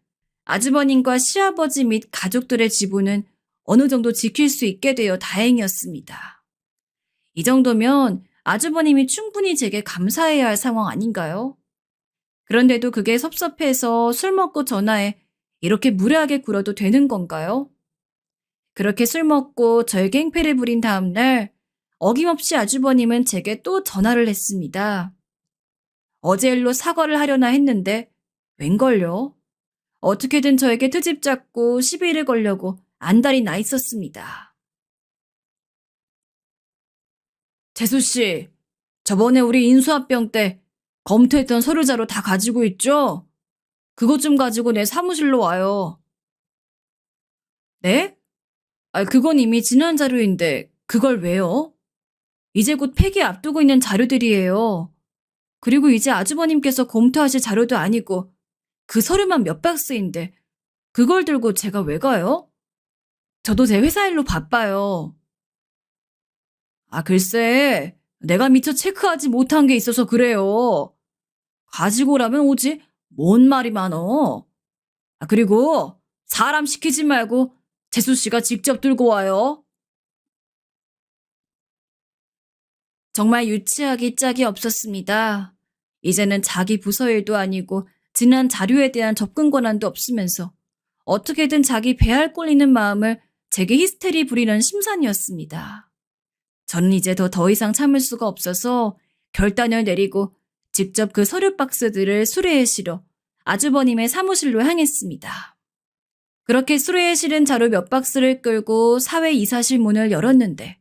아주버님과 시아버지 및 가족들의 지분은 어느 정도 지킬 수 있게 되어 다행이었습니다. 이 정도면 아주버님이 충분히 제게 감사해야 할 상황 아닌가요? 그런데도 그게 섭섭해서 술 먹고 전화해 이렇게 무례하게 굴어도 되는 건가요? 그렇게 술 먹고 저에게 행패를 부린 다음 날 어김없이 아주버님은 제게 또 전화를 했습니다. 어제 일로 사과를 하려나 했는데 웬걸요? 어떻게든 저에게 트집 잡고 시비를 걸려고 안달이 나 있었습니다. 재수씨, 저번에 우리 인수합병 때 검토했던 서류자료 다 가지고 있죠? 그것 좀 가지고 내 사무실로 와요. 네? 그건 이미 지난 자료인데 그걸 왜요? 이제 곧 폐기 앞두고 있는 자료들이에요. 그리고 이제 아주버님께서 검토하실 자료도 아니고 그 서류만 몇 박스인데 그걸 들고 제가 왜 가요? 저도 제 회사 일로 바빠요. 글쎄, 내가 미처 체크하지 못한 게 있어서 그래요. 가지고 오라면 오지, 뭔 말이 많어. 그리고 사람 시키지 말고 재수씨가 직접 들고 와요. 정말 유치하기 짝이 없었습니다. 이제는 자기 부서 일도 아니고 지난 자료에 대한 접근 권한도 없으면서 어떻게든 자기 배알 꼴리는 마음을 제게 히스테리 부리는 심산이었습니다. 저는 이제 더 이상 참을 수가 없어서 결단을 내리고 직접 그 서류 박스들을 수레에 실어 아주버님의 사무실로 향했습니다. 그렇게 수레에 실은 자료 몇 박스를 끌고 사회이사실 문을 열었는데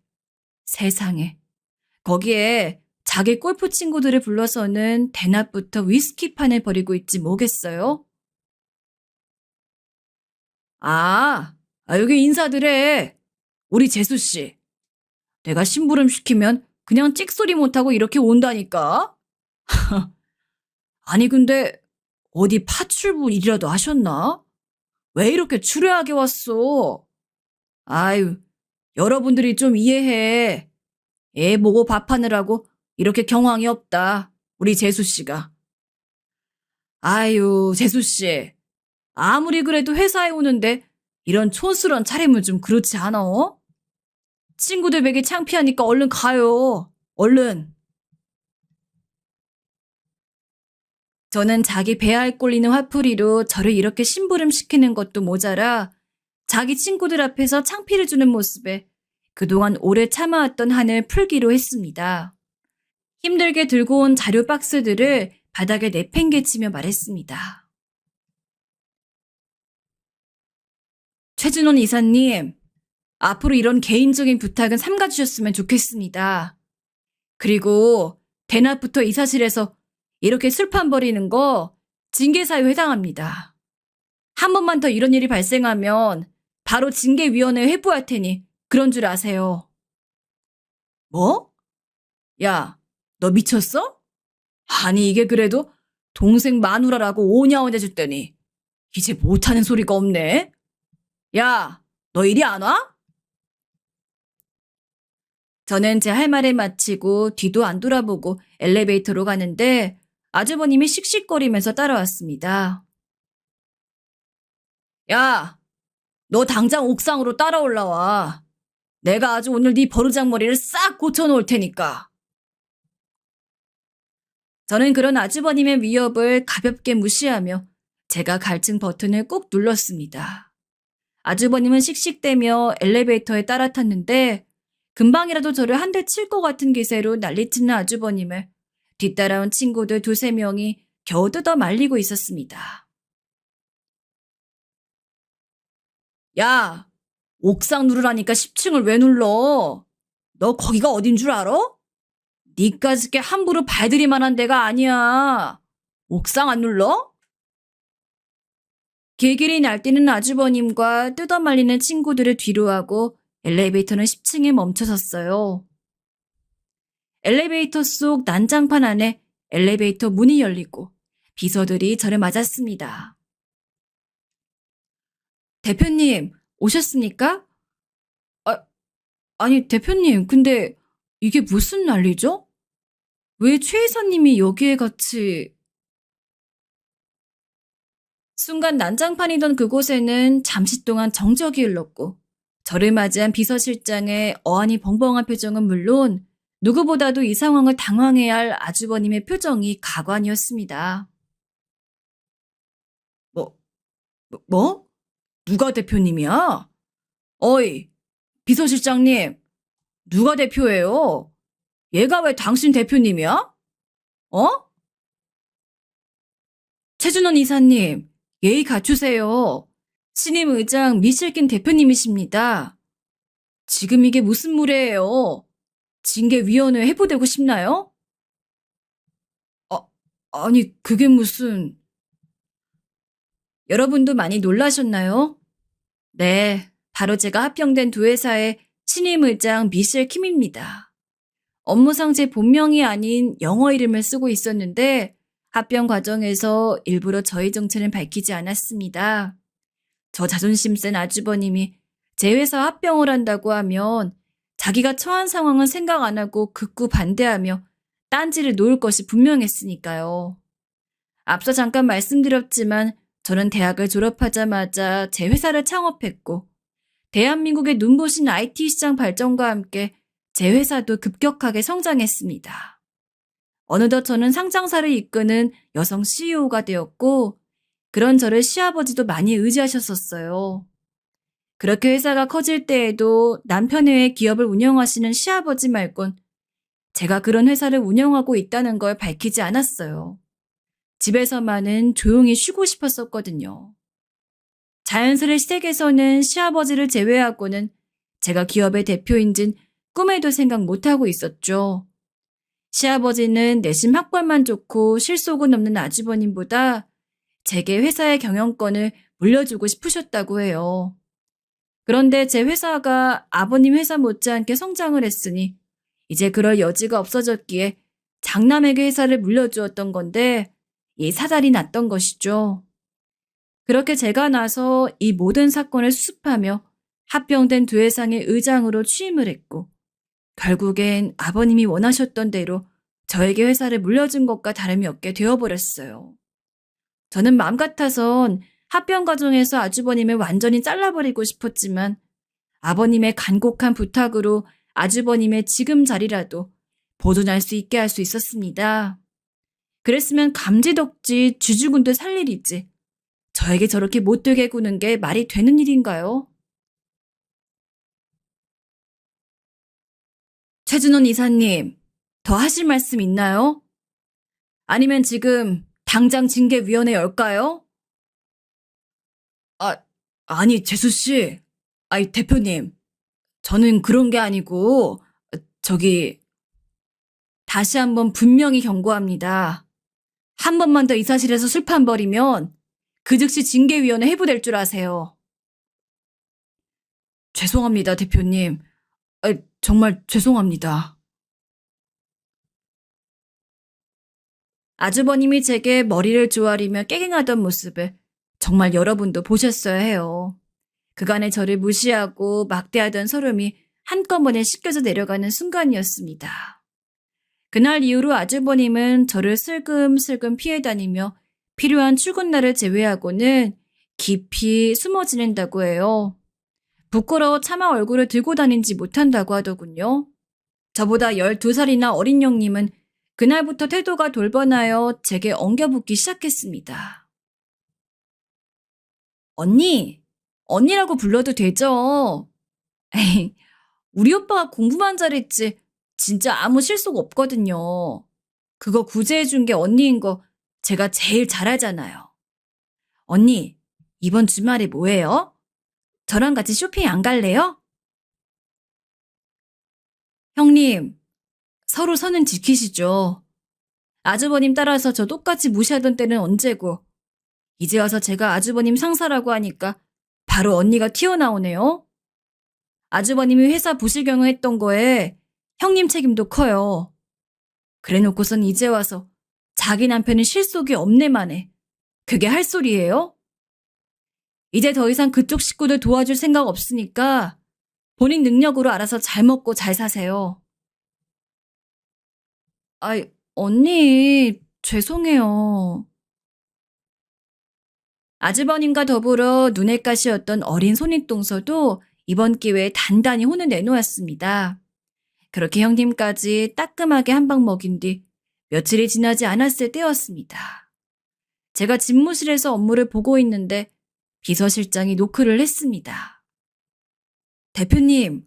세상에 거기에 자기 골프 친구들을 불러서는 대낮부터 위스키판을 벌이고 있지 뭐겠어요? 여기 인사들 해. 우리 재수씨. 내가 심부름 시키면 그냥 찍소리 못하고 이렇게 온다니까? 아니, 근데 어디 파출부 일이라도 하셨나? 왜 이렇게 추레하게 왔어? 아유, 여러분들이 좀 이해해. 애 보고 밥하느라고 이렇게 경황이 없다. 우리 재수 씨가. 아유, 재수 씨. 아무리 그래도 회사에 오는데 이런 촌스러운 차림은 좀 그렇지 않아? 친구들 뵈기 창피하니까 얼른 가요. 얼른. 저는 자기 배알 꼴리는 화풀이로 저를 이렇게 심부름시키는 것도 모자라 자기 친구들 앞에서 창피를 주는 모습에 그동안 오래 참아왔던 한을 풀기로 했습니다. 힘들게 들고 온 자료 박스들을 바닥에 내팽개치며 말했습니다. 최준원 이사님, 앞으로 이런 개인적인 부탁은 삼가주셨으면 좋겠습니다. 그리고 대낮부터 이사실에서 이렇게 술판 벌이는 거 징계사유에 해당합니다. 한 번만 더 이런 일이 발생하면 바로 징계위원회에 회부할 테니 그런 줄 아세요. 뭐? 야, 너 미쳤어? 아니 이게 그래도 동생 마누라라고 오냐오냐 줬더니 이제 못하는 소리가 없네. 야, 너 이리 안 와? 저는 제 할 말을 마치고 뒤도 안 돌아보고 엘리베이터로 가는데 아주버님이 씩씩거리면서 따라왔습니다. 야, 너 당장 옥상으로 따라 올라와. 내가 아주 오늘 네 버르장머리를 싹 고쳐놓을 테니까. 저는 그런 아주버님의 위협을 가볍게 무시하며 제가 갈증 버튼을 꾹 눌렀습니다. 아주버님은 씩씩대며 엘리베이터에 따라 탔는데 금방이라도 저를 한 대 칠 것 같은 기세로 난리치는 아주버님을 뒤따라온 친구들 두세 명이 겨우 뜯어 말리고 있었습니다. 야, 옥상 누르라니까 10층을 왜 눌러? 너 거기가 어딘 줄 알아? 니까짓게 함부로 발들이 만한 데가 아니야. 옥상 안 눌러? 길길이 날뛰는 아주버님과 뜯어말리는 친구들을 뒤로하고 엘리베이터는 10층에 멈춰섰어요. 엘리베이터 속 난장판 안에 엘리베이터 문이 열리고 비서들이 저를 맞았습니다. 대표님, 오셨습니까? 아, 아니, 대표님, 근데 이게 무슨 난리죠? 왜 최 이사님이 여기에 같이... 순간 난장판이던 그곳에는 잠시 동안 정적이 흘렀고 저를 맞이한 비서실장의 어안이 벙벙한 표정은 물론 누구보다도 이 상황을 당황해야 할 아주버님의 표정이 가관이었습니다. 뭐, 뭐? 누가 대표님이야? 어이, 비서실장님, 누가 대표예요? 얘가 왜 당신 대표님이야? 어? 최준원 이사님, 예의 갖추세요. 신임 의장 미실킨 대표님이십니다. 지금 이게 무슨 무례예요? 징계위원회에 해부되고 싶나요? 아, 아니 그게 무슨... 여러분도 많이 놀라셨나요? 네, 바로 제가 합병된 두 회사의 신임 의장 미셸 킴입니다. 업무상 제 본명이 아닌 영어 이름을 쓰고 있었는데 합병 과정에서 일부러 저희 정체는 밝히지 않았습니다. 저 자존심 센 아주버님이 제 회사 합병을 한다고 하면 자기가 처한 상황은 생각 안 하고 극구 반대하며 딴지를 놓을 것이 분명했으니까요. 앞서 잠깐 말씀드렸지만 저는 대학을 졸업하자마자 제 회사를 창업했고 대한민국의 눈부신 IT 시장 발전과 함께 제 회사도 급격하게 성장했습니다. 어느덧 저는 상장사를 이끄는 여성 CEO가 되었고 그런 저를 시아버지도 많이 의지하셨었어요. 그렇게 회사가 커질 때에도 남편의 외 기업을 운영하시는 시아버지 말곤 제가 그런 회사를 운영하고 있다는 걸 밝히지 않았어요. 집에서만은 조용히 쉬고 싶었었거든요. 자연스레 시댁에서는 시아버지를 제외하고는 제가 기업의 대표인진 꿈에도 생각 못하고 있었죠. 시아버지는 내심 학벌만 좋고 실속은 없는 아주버님보다 제게 회사의 경영권을 물려주고 싶으셨다고 해요. 그런데 제 회사가 아버님 회사 못지않게 성장을 했으니 이제 그럴 여지가 없어졌기에 장남에게 회사를 물려주었던 건데 이 사달이 났던 것이죠. 그렇게 제가 나서 이 모든 사건을 수습하며 합병된 두 회사의 의장으로 취임을 했고, 결국엔 아버님이 원하셨던 대로 저에게 회사를 물려준 것과 다름이 없게 되어버렸어요. 저는 마음 같아선 합병 과정에서 아주버님을 완전히 잘라버리고 싶었지만 아버님의 간곡한 부탁으로 아주버님의 지금 자리라도 보존할 수 있게 할 수 있었습니다. 그랬으면 감지덕지 쥐죽은도 살 일이지. 저에게 저렇게 못되게 구는 게 말이 되는 일인가요? 최준원 이사님, 더 하실 말씀 있나요? 아니면 지금 당장 징계위원회 열까요? 아, 아니, 재수씨. 아니, 대표님. 저는 그런 게 아니고, 저기, 다시 한번 분명히 경고합니다. 한 번만 더 이 사실에서 술판 벌이면 그 즉시 징계위원회 해부될 줄 아세요. 죄송합니다, 대표님. 정말 죄송합니다. 아주버님이 제게 머리를 조아리며 깨갱하던 모습을 정말 여러분도 보셨어야 해요. 그간의 저를 무시하고 막대하던 서름이 한꺼번에 씻겨져 내려가는 순간이었습니다. 그날 이후로 아주버님은 저를 슬금슬금 피해 다니며 필요한 출근 날을 제외하고는 깊이 숨어 지낸다고 해요. 부끄러워 차마 얼굴을 들고 다니지 못한다고 하더군요. 저보다 12살이나 어린 형님은 그날부터 태도가 돌변하여 제게 엉겨붙기 시작했습니다. 언니, 언니라고 불러도 되죠? 에이, 우리 오빠가 공부만 잘했지 진짜 아무 실속 없거든요. 그거 구제해준 게 언니인 거 제가 제일 잘 알잖아요. 언니, 이번 주말에 뭐해요? 저랑 같이 쇼핑 안 갈래요? 형님, 서로 선은 지키시죠. 아주버님 따라서 저 똑같이 무시하던 때는 언제고, 이제 와서 제가 아주버님 상사라고 하니까 바로 언니가 튀어나오네요. 아주버님이 회사 부실경을 했던 거에 형님 책임도 커요. 그래놓고선 이제 와서 자기 남편은 실속이 없네만 해. 그게 할 소리예요? 이제 더 이상 그쪽 식구들 도와줄 생각 없으니까 본인 능력으로 알아서 잘 먹고 잘 사세요. 아이, 언니, 죄송해요. 아주버님과 더불어 눈엣 가시였던 어린 손윗동서도 이번 기회에 단단히 혼을 내놓았습니다. 그렇게 형님까지 따끔하게 한 방 먹인 뒤 며칠이 지나지 않았을 때였습니다. 제가 집무실에서 업무를 보고 있는데 비서실장이 노크를 했습니다. 대표님,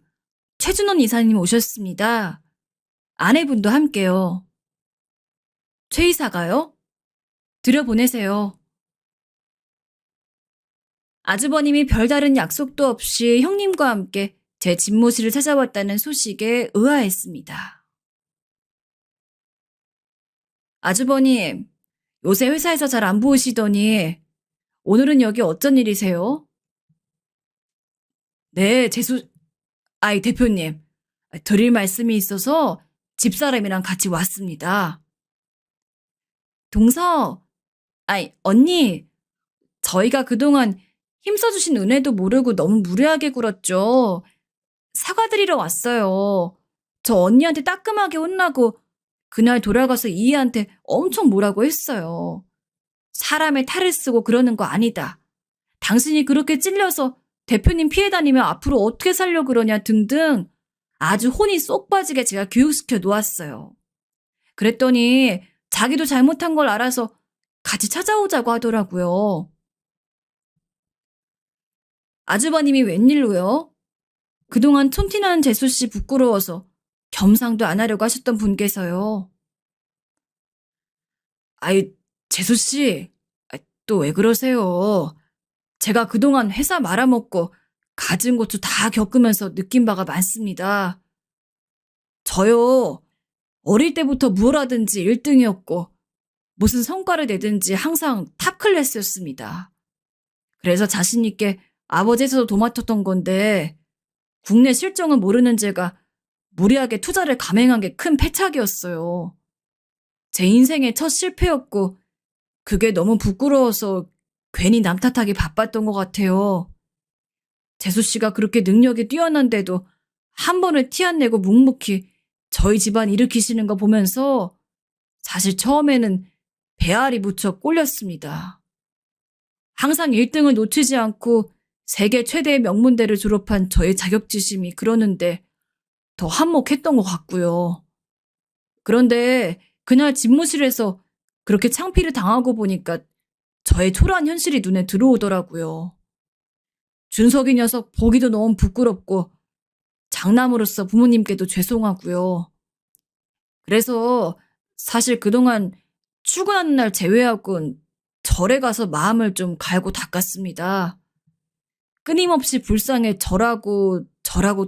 최준원 이사님 오셨습니다. 아내분도 함께요. 최 이사가요? 들여보내세요. 아주버님이 별다른 약속도 없이 형님과 함께 제 집무실을 찾아왔다는 소식에 의아했습니다. 아주버님, 요새 회사에서 잘 안 보이시더니 오늘은 여기 어쩐 일이세요? 네, 아이 대표님, 드릴 말씀이 있어서 집사람이랑 같이 왔습니다. 동서, 아이 언니, 저희가 그동안 힘써주신 은혜도 모르고 너무 무례하게 굴었죠. 사과드리러 왔어요. 저 언니한테 따끔하게 혼나고 그날 돌아가서 이희한테 엄청 뭐라고 했어요. 사람의 탈을 쓰고 그러는 거 아니다. 당신이 그렇게 찔려서 대표님 피해 다니면 앞으로 어떻게 살려고 그러냐 등등 아주 혼이 쏙 빠지게 제가 교육시켜 놓았어요. 그랬더니 자기도 잘못한 걸 알아서 같이 찾아오자고 하더라고요. 아주버님이 웬일로요? 그동안 촌티나는 재수씨 부끄러워서 겸상도 안 하려고 하셨던 분께서요. 아이, 재수씨, 또 왜 그러세요? 제가 그동안 회사 말아먹고 가진 고추 다 겪으면서 느낀 바가 많습니다. 저요, 어릴 때부터 뭘 하든지 1등이었고 무슨 성과를 내든지 항상 탑 클래스였습니다. 그래서 자신 있게 아버지에서도 도맡았던 건데 국내 실정은 모르는 제가 무리하게 투자를 감행한 게 큰 패착이었어요. 제 인생의 첫 실패였고 그게 너무 부끄러워서 괜히 남 탓하기 바빴던 것 같아요. 재수 씨가 그렇게 능력이 뛰어난데도 한 번을 티 안 내고 묵묵히 저희 집안 일으키시는 거 보면서 사실 처음에는 배알이 무척 꼴렸습니다. 항상 1등을 놓치지 않고 세계 최대의 명문대를 졸업한 저의 자격지심이 그러는데 더 한몫했던 것 같고요. 그런데 그날 집무실에서 그렇게 창피를 당하고 보니까 저의 초라한 현실이 눈에 들어오더라고요. 준석이 녀석 보기도 너무 부끄럽고 장남으로서 부모님께도 죄송하고요. 그래서 사실 그동안 출근하는 날 제외하곤 절에 가서 마음을 좀 갈고 닦았습니다. 끊임없이 불쌍해 절하고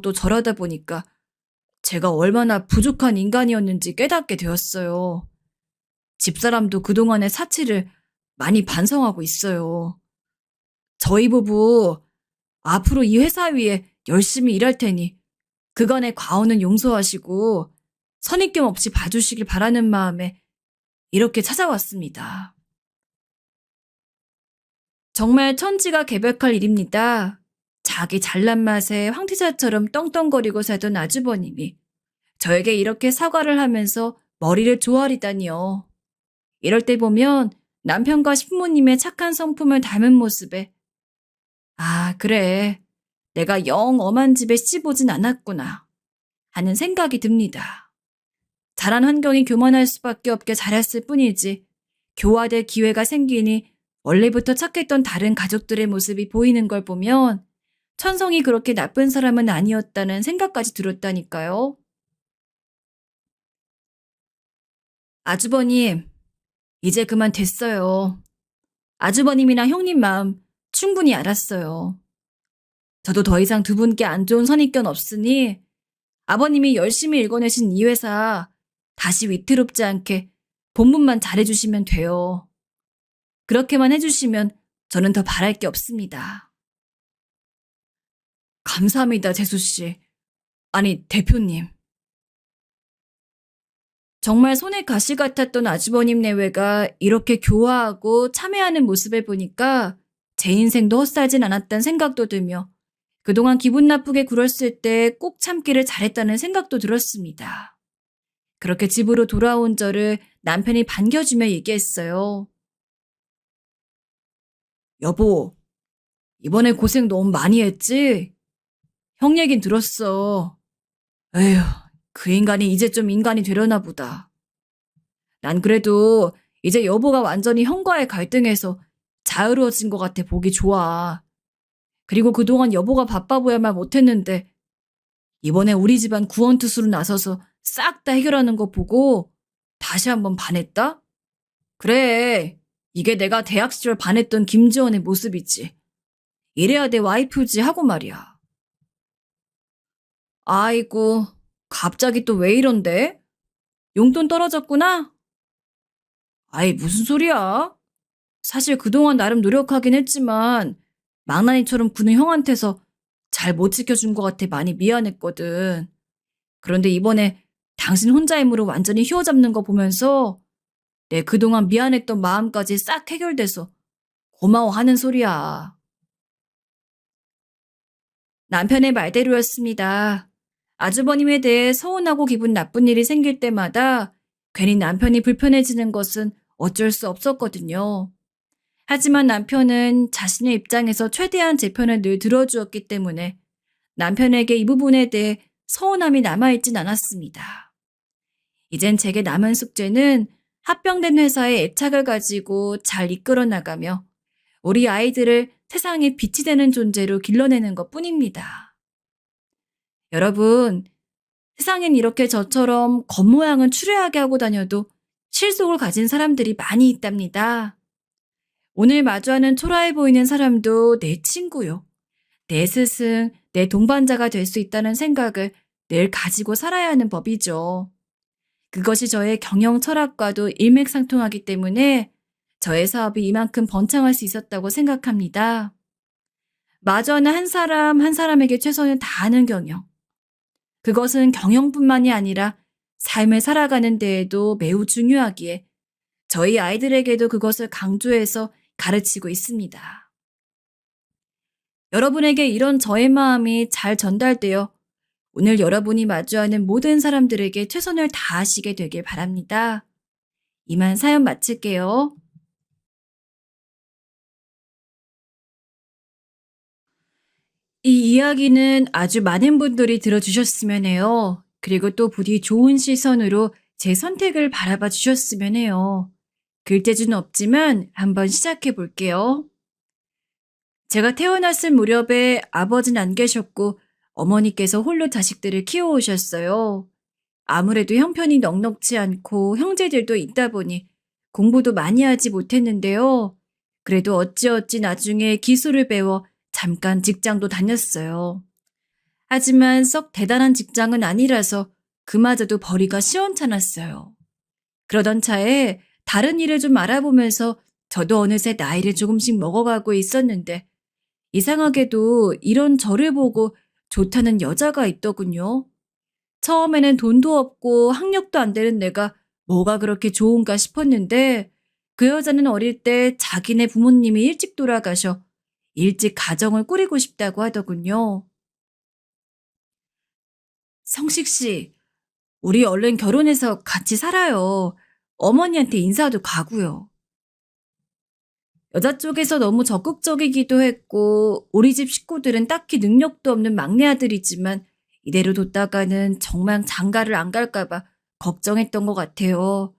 또 절하다 보니까 제가 얼마나 부족한 인간이었는지 깨닫게 되었어요. 집사람도 그동안의 사치를 많이 반성하고 있어요. 저희 부부 앞으로 이 회사 위에 열심히 일할 테니 그간의 과오는 용서하시고 선입견 없이 봐주시길 바라는 마음에 이렇게 찾아왔습니다. 정말 천지가 개벽할 일입니다. 자기 잘난 맛에 황태자처럼 떵떵거리고 살던 아주버님이 저에게 이렇게 사과를 하면서 머리를 조아리다니요. 이럴 때 보면 남편과 신부님의 착한 성품을 닮은 모습에 아, 그래. 내가 영 엄한 집에 시집 오진 않았구나 하는 생각이 듭니다. 자란 환경이 교만할 수밖에 없게 자랐을 뿐이지 교화될 기회가 생기니 원래부터 착했던 다른 가족들의 모습이 보이는 걸 보면 천성이 그렇게 나쁜 사람은 아니었다는 생각까지 들었다니까요. 아주버님, 이제 그만 됐어요. 아주버님이나 형님 마음 충분히 알았어요. 저도 더 이상 두 분께 안 좋은 선입견 없으니 아버님이 열심히 읽어내신 이 회사 다시 위태롭지 않게 본분만 잘해주시면 돼요. 그렇게만 해주시면 저는 더 바랄 게 없습니다. 감사합니다, 재수씨. 아니, 대표님. 정말 손에 가시 같았던 아주버님 내외가 이렇게 교화하고 참회하는 모습을 보니까 제 인생도 헛살진 않았다는 생각도 들며 그동안 기분 나쁘게 굴었을 때 꼭 참기를 잘했다는 생각도 들었습니다. 그렇게 집으로 돌아온 저를 남편이 반겨주며 얘기했어요. 여보, 이번에 고생 너무 많이 했지? 형 얘긴 들었어. 에휴, 그 인간이 이제 좀 인간이 되려나 보다. 난 그래도 이제 여보가 완전히 형과의 갈등에서 자유로워진 것 같아 보기 좋아. 그리고 그동안 여보가 바빠 보야만 못했는데 이번에 우리 집안 구원투수로 나서서 싹 다 해결하는 거 보고 다시 한번 반했다? 그래, 이게 내가 대학 시절 반했던 김지원의 모습이지. 이래야 돼 와이프지 하고 말이야. 아이고, 갑자기 또 왜 이런데? 용돈 떨어졌구나? 아이, 무슨 소리야? 사실 그동안 나름 노력하긴 했지만 망나니처럼 구는 형한테서 잘 못 지켜준 것 같아 많이 미안했거든. 그런데 이번에 당신 혼자 힘으로 완전히 휘어잡는 거 보면서 내 그동안 미안했던 마음까지 싹 해결돼서 고마워하는 소리야. 남편의 말대로였습니다. 아주버님에 대해 서운하고 기분 나쁜 일이 생길 때마다 괜히 남편이 불편해지는 것은 어쩔 수 없었거든요. 하지만 남편은 자신의 입장에서 최대한 제 편을 늘 들어주었기 때문에 남편에게 이 부분에 대해 서운함이 남아있진 않았습니다. 이젠 제게 남은 숙제는 합병된 회사의 애착을 가지고 잘 이끌어 나가며 우리 아이들을 세상에 빛이 되는 존재로 길러내는 것 뿐입니다. 여러분, 세상엔 이렇게 저처럼 겉모양은 추레하게 하고 다녀도 실속을 가진 사람들이 많이 있답니다. 오늘 마주하는 초라해 보이는 사람도 내 친구요. 내 스승, 내 동반자가 될 수 있다는 생각을 늘 가지고 살아야 하는 법이죠. 그것이 저의 경영 철학과도 일맥상통하기 때문에 저의 사업이 이만큼 번창할 수 있었다고 생각합니다. 마주하는 한 사람 한 사람에게 최선을 다하는 경영. 그것은 경영뿐만이 아니라 삶을 살아가는 데에도 매우 중요하기에 저희 아이들에게도 그것을 강조해서 가르치고 있습니다. 여러분에게 이런 저의 마음이 잘 전달되어 오늘 여러분이 마주하는 모든 사람들에게 최선을 다하시게 되길 바랍니다. 이만 사연 마칠게요. 이 이야기는 아주 많은 분들이 들어주셨으면 해요. 그리고 또 부디 좋은 시선으로 제 선택을 바라봐 주셨으면 해요. 글재주는 없지만 한번 시작해 볼게요. 제가 태어났을 무렵에 아버지는 안 계셨고 어머니께서 홀로 자식들을 키워오셨어요. 아무래도 형편이 넉넉지 않고 형제들도 있다 보니 공부도 많이 하지 못했는데요. 그래도 어찌어찌 나중에 기술을 배워 잠깐 직장도 다녔어요. 하지만 썩 대단한 직장은 아니라서 그마저도 벌이가 시원찮았어요. 그러던 차에 다른 일을 좀 알아보면서 저도 어느새 나이를 조금씩 먹어가고 있었는데 이상하게도 이런 저를 보고 좋다는 여자가 있더군요. 처음에는 돈도 없고 학력도 안 되는 내가 뭐가 그렇게 좋은가 싶었는데 그 여자는 어릴 때 자기네 부모님이 일찍 돌아가셔 일찍 가정을 꾸리고 싶다고 하더군요. 성식 씨, 우리 얼른 결혼해서 같이 살아요. 어머니한테 인사도 가고요. 여자 쪽에서 너무 적극적이기도 했고 우리 집 식구들은 딱히 능력도 없는 막내 아들이지만 이대로 뒀다가는 정말 장가를 안 갈까 봐 걱정했던 것 같아요.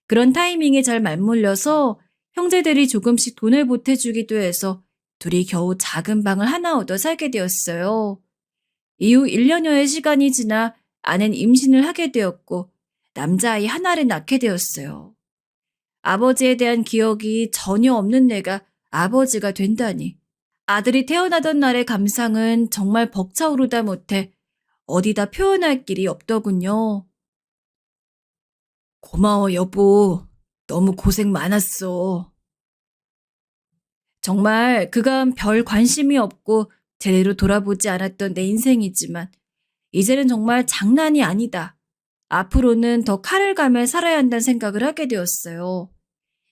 그런 타이밍에 잘 맞물려서 형제들이 조금씩 돈을 보태주기도 해서 둘이 겨우 작은 방을 하나 얻어 살게 되었어요. 이후 1년여의 시간이 지나 아내는 임신을 하게 되었고 남자아이 하나를 낳게 되었어요. 아버지에 대한 기억이 전혀 없는 내가 아버지가 된다니. 아들이 태어나던 날의 감상은 정말 벅차오르다 못해 어디다 표현할 길이 없더군요. 고마워, 여보. 너무 고생 많았어. 정말 그간 별 관심이 없고 제대로 돌아보지 않았던 내 인생이지만 이제는 정말 장난이 아니다. 앞으로는 더 칼을 갈며 살아야 한다는 생각을 하게 되었어요.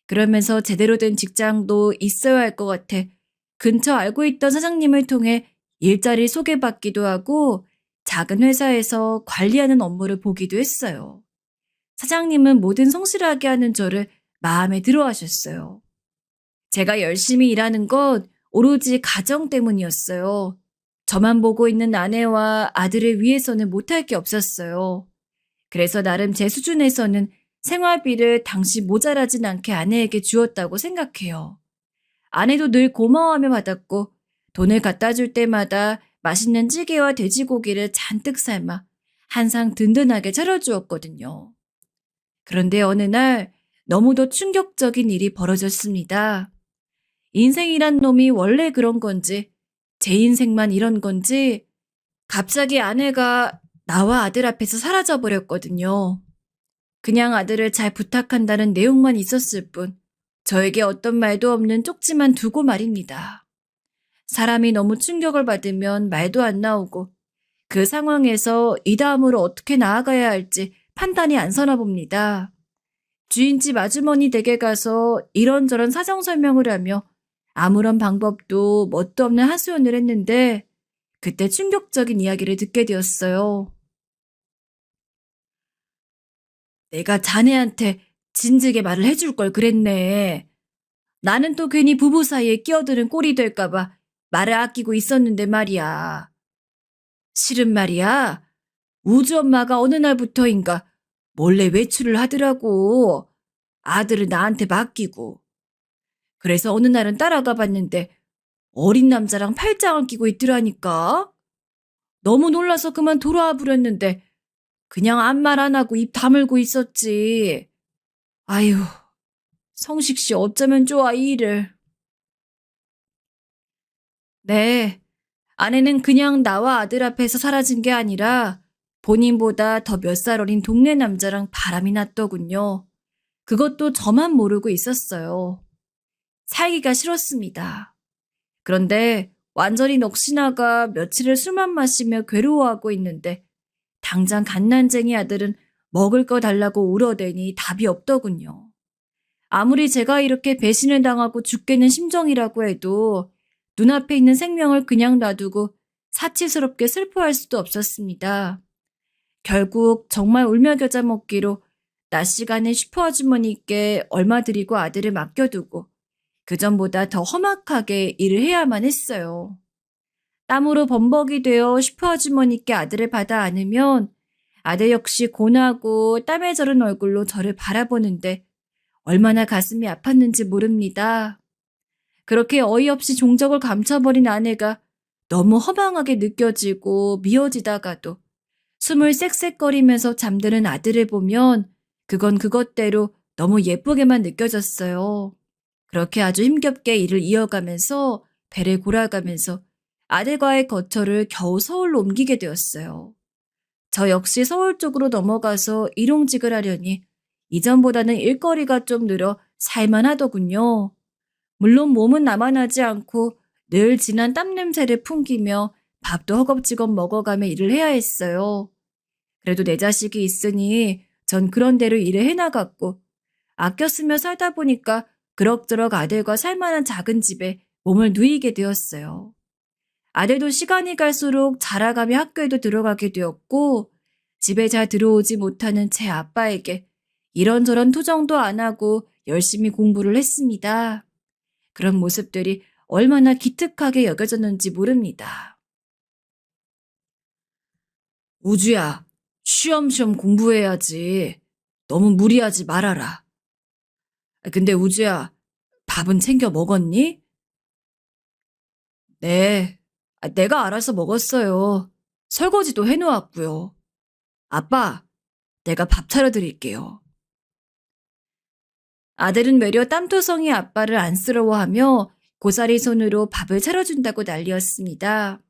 그러면서 제대로 된 직장도 있어야 할 것 같아 근처 알고 있던 사장님을 통해 일자리 소개받기도 하고 작은 회사에서 관리하는 업무를 보기도 했어요. 사장님은 뭐든 성실하게 하는 저를 마음에 들어 하셨어요. 제가 열심히 일하는 건 오로지 가정 때문이었어요. 저만 보고 있는 아내와 아들을 위해서는 못할 게 없었어요. 그래서 나름 제 수준에서는 생활비를 당시 모자라진 않게 아내에게 주었다고 생각해요. 아내도 늘 고마워하며 받았고 돈을 갖다 줄 때마다 맛있는 찌개와 돼지고기를 잔뜩 삶아 항상 든든하게 차려주었거든요. 그런데 어느 날 너무도 충격적인 일이 벌어졌습니다. 인생이란 놈이 원래 그런 건지 제 인생만 이런 건지 갑자기 아내가 나와 아들 앞에서 사라져 버렸거든요. 그냥 아들을 잘 부탁한다는 내용만 있었을 뿐 저에게 어떤 말도 없는 쪽지만 두고 말입니다. 사람이 너무 충격을 받으면 말도 안 나오고 그 상황에서 이 다음으로 어떻게 나아가야 할지 판단이 안 서나 봅니다. 주인집 아주머니 댁에 가서 이런저런 사정 설명을 하며 아무런 방법도 뭣도 없는 하소연을 했는데 그때 충격적인 이야기를 듣게 되었어요. 내가 자네한테 진즉에 말을 해줄 걸 그랬네. 나는 또 괜히 부부 사이에 끼어드는 꼴이 될까봐 말을 아끼고 있었는데 말이야. 실은 말이야. 우주 엄마가 어느 날부터인가 몰래 외출을 하더라고. 아들을 나한테 맡기고. 그래서 어느 날은 따라가 봤는데 어린 남자랑 팔짱을 끼고 있더라니까. 너무 놀라서 그만 돌아와 버렸는데 그냥 아무 말 안 하고 입 다물고 있었지. 아유, 성식 씨 어쩌면 좋아 이 일을. 네, 아내는 그냥 나와 아들 앞에서 사라진 게 아니라 본인보다 더 몇 살 어린 동네 남자랑 바람이 났더군요. 그것도 저만 모르고 있었어요. 살기가 싫었습니다. 그런데 완전히 넋이나가 며칠을 술만 마시며 괴로워하고 있는데 당장 갓난쟁이 아들은 먹을 거 달라고 울어대니 답이 없더군요. 아무리 제가 이렇게 배신을 당하고 죽겠는 심정이라고 해도 눈앞에 있는 생명을 그냥 놔두고 사치스럽게 슬퍼할 수도 없었습니다. 결국 정말 울며 겨자 먹기로 낮 시간에 슈퍼 아주머니께 얼마 드리고 아들을 맡겨두고 그전보다 더 험악하게 일을 해야만 했어요. 땀으로 범벅이 되어 슈퍼 아주머니께 아들을 받아 안으면 아들 역시 고나고 땀에 절은 얼굴로 저를 바라보는데 얼마나 가슴이 아팠는지 모릅니다. 그렇게 어이없이 종적을 감춰버린 아내가 너무 허망하게 느껴지고 미워지다가도 숨을 쌕쌕거리면서 잠드는 아들을 보면 그건 그것대로 너무 예쁘게만 느껴졌어요. 그렇게 아주 힘겹게 일을 이어가면서 배를 골아가면서 아들과의 거처를 겨우 서울로 옮기게 되었어요. 저 역시 서울 쪽으로 넘어가서 일용직을 하려니 이전보다는 일거리가 좀 늘어 살만하더군요. 물론 몸은 남아나지 않고 늘 진한 땀 냄새를 풍기며 밥도 허겁지겁 먹어가며 일을 해야 했어요. 그래도 내 자식이 있으니 전 그런 대로 일을 해나갔고 아껴 쓰며 살다 보니까 그럭저럭 아들과 살만한 작은 집에 몸을 누이게 되었어요. 아들도 시간이 갈수록 자라가며 학교에도 들어가게 되었고 집에 잘 들어오지 못하는 제 아빠에게 이런저런 투정도 안 하고 열심히 공부를 했습니다. 그런 모습들이 얼마나 기특하게 여겨졌는지 모릅니다. 우주야, 쉬엄쉬엄 공부해야지. 너무 무리하지 말아라. 근데 우주야, 밥은 챙겨 먹었니? 네, 내가 알아서 먹었어요. 설거지도 해놓았고요. 아빠, 내가 밥 차려드릴게요. 아들은 외려 땀투성이 아빠를 안쓰러워하며 고사리 손으로 밥을 차려준다고 난리였습니다.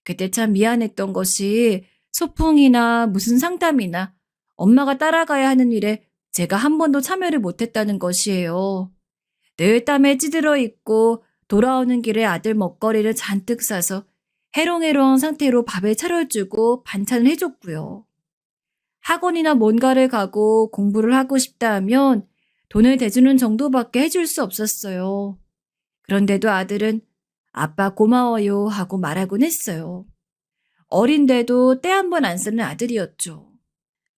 그때 참 미안했던 것이 소풍이나 무슨 상담이나 엄마가 따라가야 하는 일에 제가 한 번도 참여를 못했다는 것이에요. 늘 땀에 찌들어 있고 돌아오는 길에 아들 먹거리를 잔뜩 싸서 해롱해롱한 상태로 밥을 차려주고 반찬을 해줬고요. 학원이나 뭔가를 가고 공부를 하고 싶다 하면 돈을 대주는 정도밖에 해줄 수 없었어요. 그런데도 아들은 아빠 고마워요 하고 말하곤 했어요. 어린데도 때 한 번 안 쓰는 아들이었죠.